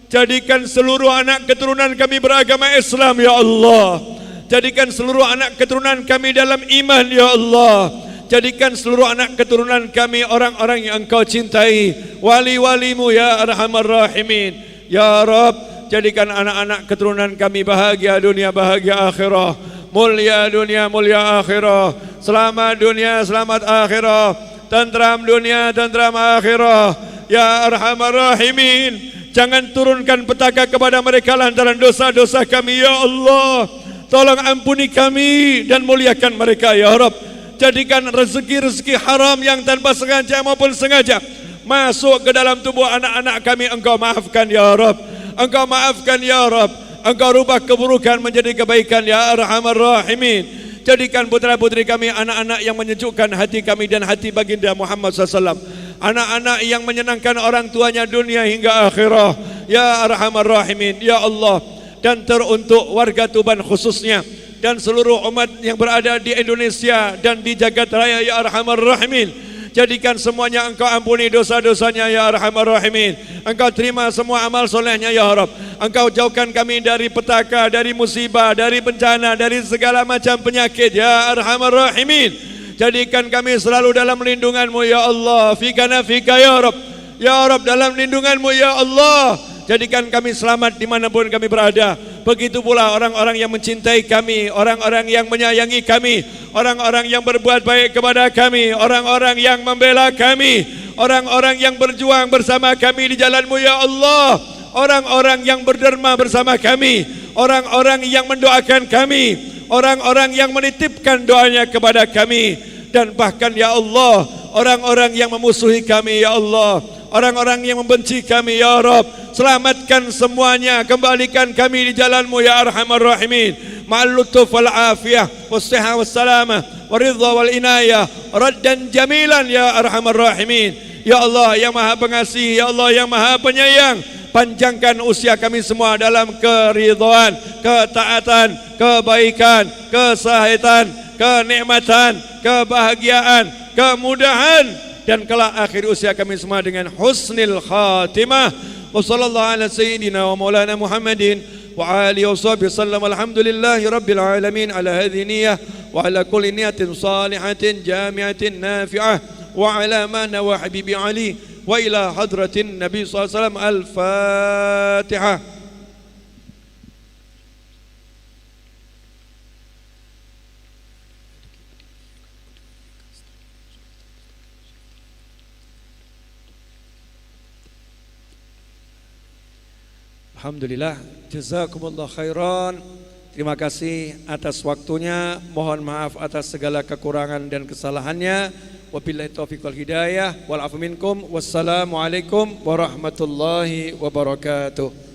Jadikan seluruh anak keturunan kami beragama Islam ya Allah. Jadikan seluruh anak keturunan kami dalam iman ya Allah. Jadikan seluruh anak keturunan kami orang-orang yang Engkau cintai, wali-walimu ya Arhamar Rahimin. Ya Rabb, jadikan anak-anak keturunan kami bahagia dunia, bahagia akhirah, mulia dunia, mulia akhirah, selamat dunia, selamat akhirah, tentram dunia, tentram akhirah ya Arhamar Rahimin. Jangan turunkan petaka kepada mereka lantaran dosa-dosa kami ya Allah. Tolong ampuni kami dan muliakan mereka ya Rabb. Jadikan rezeki-rezeki haram yang tanpa sengaja maupun sengaja masuk ke dalam tubuh anak-anak kami Engkau maafkan ya Rabb. Engkau maafkan ya Rabb. Engkau rubah keburukan menjadi kebaikan ya Arhamar Rahimin. Jadikan putra-putri kami anak-anak yang menyejukkan hati kami dan hati baginda Muhammad SAW. Anak-anak yang menyenangkan orang tuanya dunia hingga akhirah ya Arhamar Rahimin. Ya Allah, dan teruntuk warga Tuban khususnya dan seluruh umat yang berada di Indonesia dan di jagat raya ya Arhamar Rahimin. Jadikan semuanya Engkau ampuni dosa-dosanya ya Arhamar Rahimin. Engkau terima semua amal solehnya ya Rabb. Engkau jauhkan kami dari petaka, dari musibah, dari bencana, dari segala macam penyakit ya Arhamar Rahimin. Jadikan kami selalu dalam lindungan-Mu ya Allah. Fikana fika ya Rabb. Ya Rabb, dalam lindungan-Mu ya Allah. Jadikan kami selamat dimanapun kami berada. Begitu pula orang-orang yang mencintai kami, orang-orang yang menyayangi kami, orang-orang yang berbuat baik kepada kami, orang-orang yang membela kami, orang-orang yang berjuang bersama kami di jalan-Mu ya Allah, orang-orang yang berderma bersama kami, orang-orang yang mendoakan kami, orang-orang yang menitipkan doanya kepada kami, dan bahkan ya Allah, orang-orang yang memusuhi kami ya Allah, orang-orang yang membenci kami ya Rabb. Selamatkan semuanya, kembalikan kami di jalan-Mu ya Arhamar Rahimin. Ma'al lutuf wal afiyah was-sihah was-salamah waridha wal inayah raddan jamilan ya Arhamar Rahimin. Ya Allah yang Maha Pengasih, ya Allah yang Maha Penyayang, panjangkan usia kami semua dalam keridhaan, ketaatan, kebaikan, kesahitan, kenikmatan, kebahagiaan, kemudahan dan kelak akhir usia kami semua dengan husnil khatimah. Wa sallallahu ala sayyidina wa maulana Muhammadin wa alihi wa sahbihi sallam. Alhamdulillahi rabbil alamin ala hadhihi niyyah wa ala kulli niyatin salihatin jami'atin nafi'ah wa ala ma nawa habibi Ali wa ila hadratin Nabi sallallahu alaihi wasallam. Al-Fatihah. Alhamdulillah, jazakumullah khairan. Terima kasih atas waktunya. Mohon maaf atas segala kekurangan dan kesalahannya. Wabillahi taufiq wal hidayah wal afu minkum. Wassalamualaikum warahmatullahi wabarakatuh.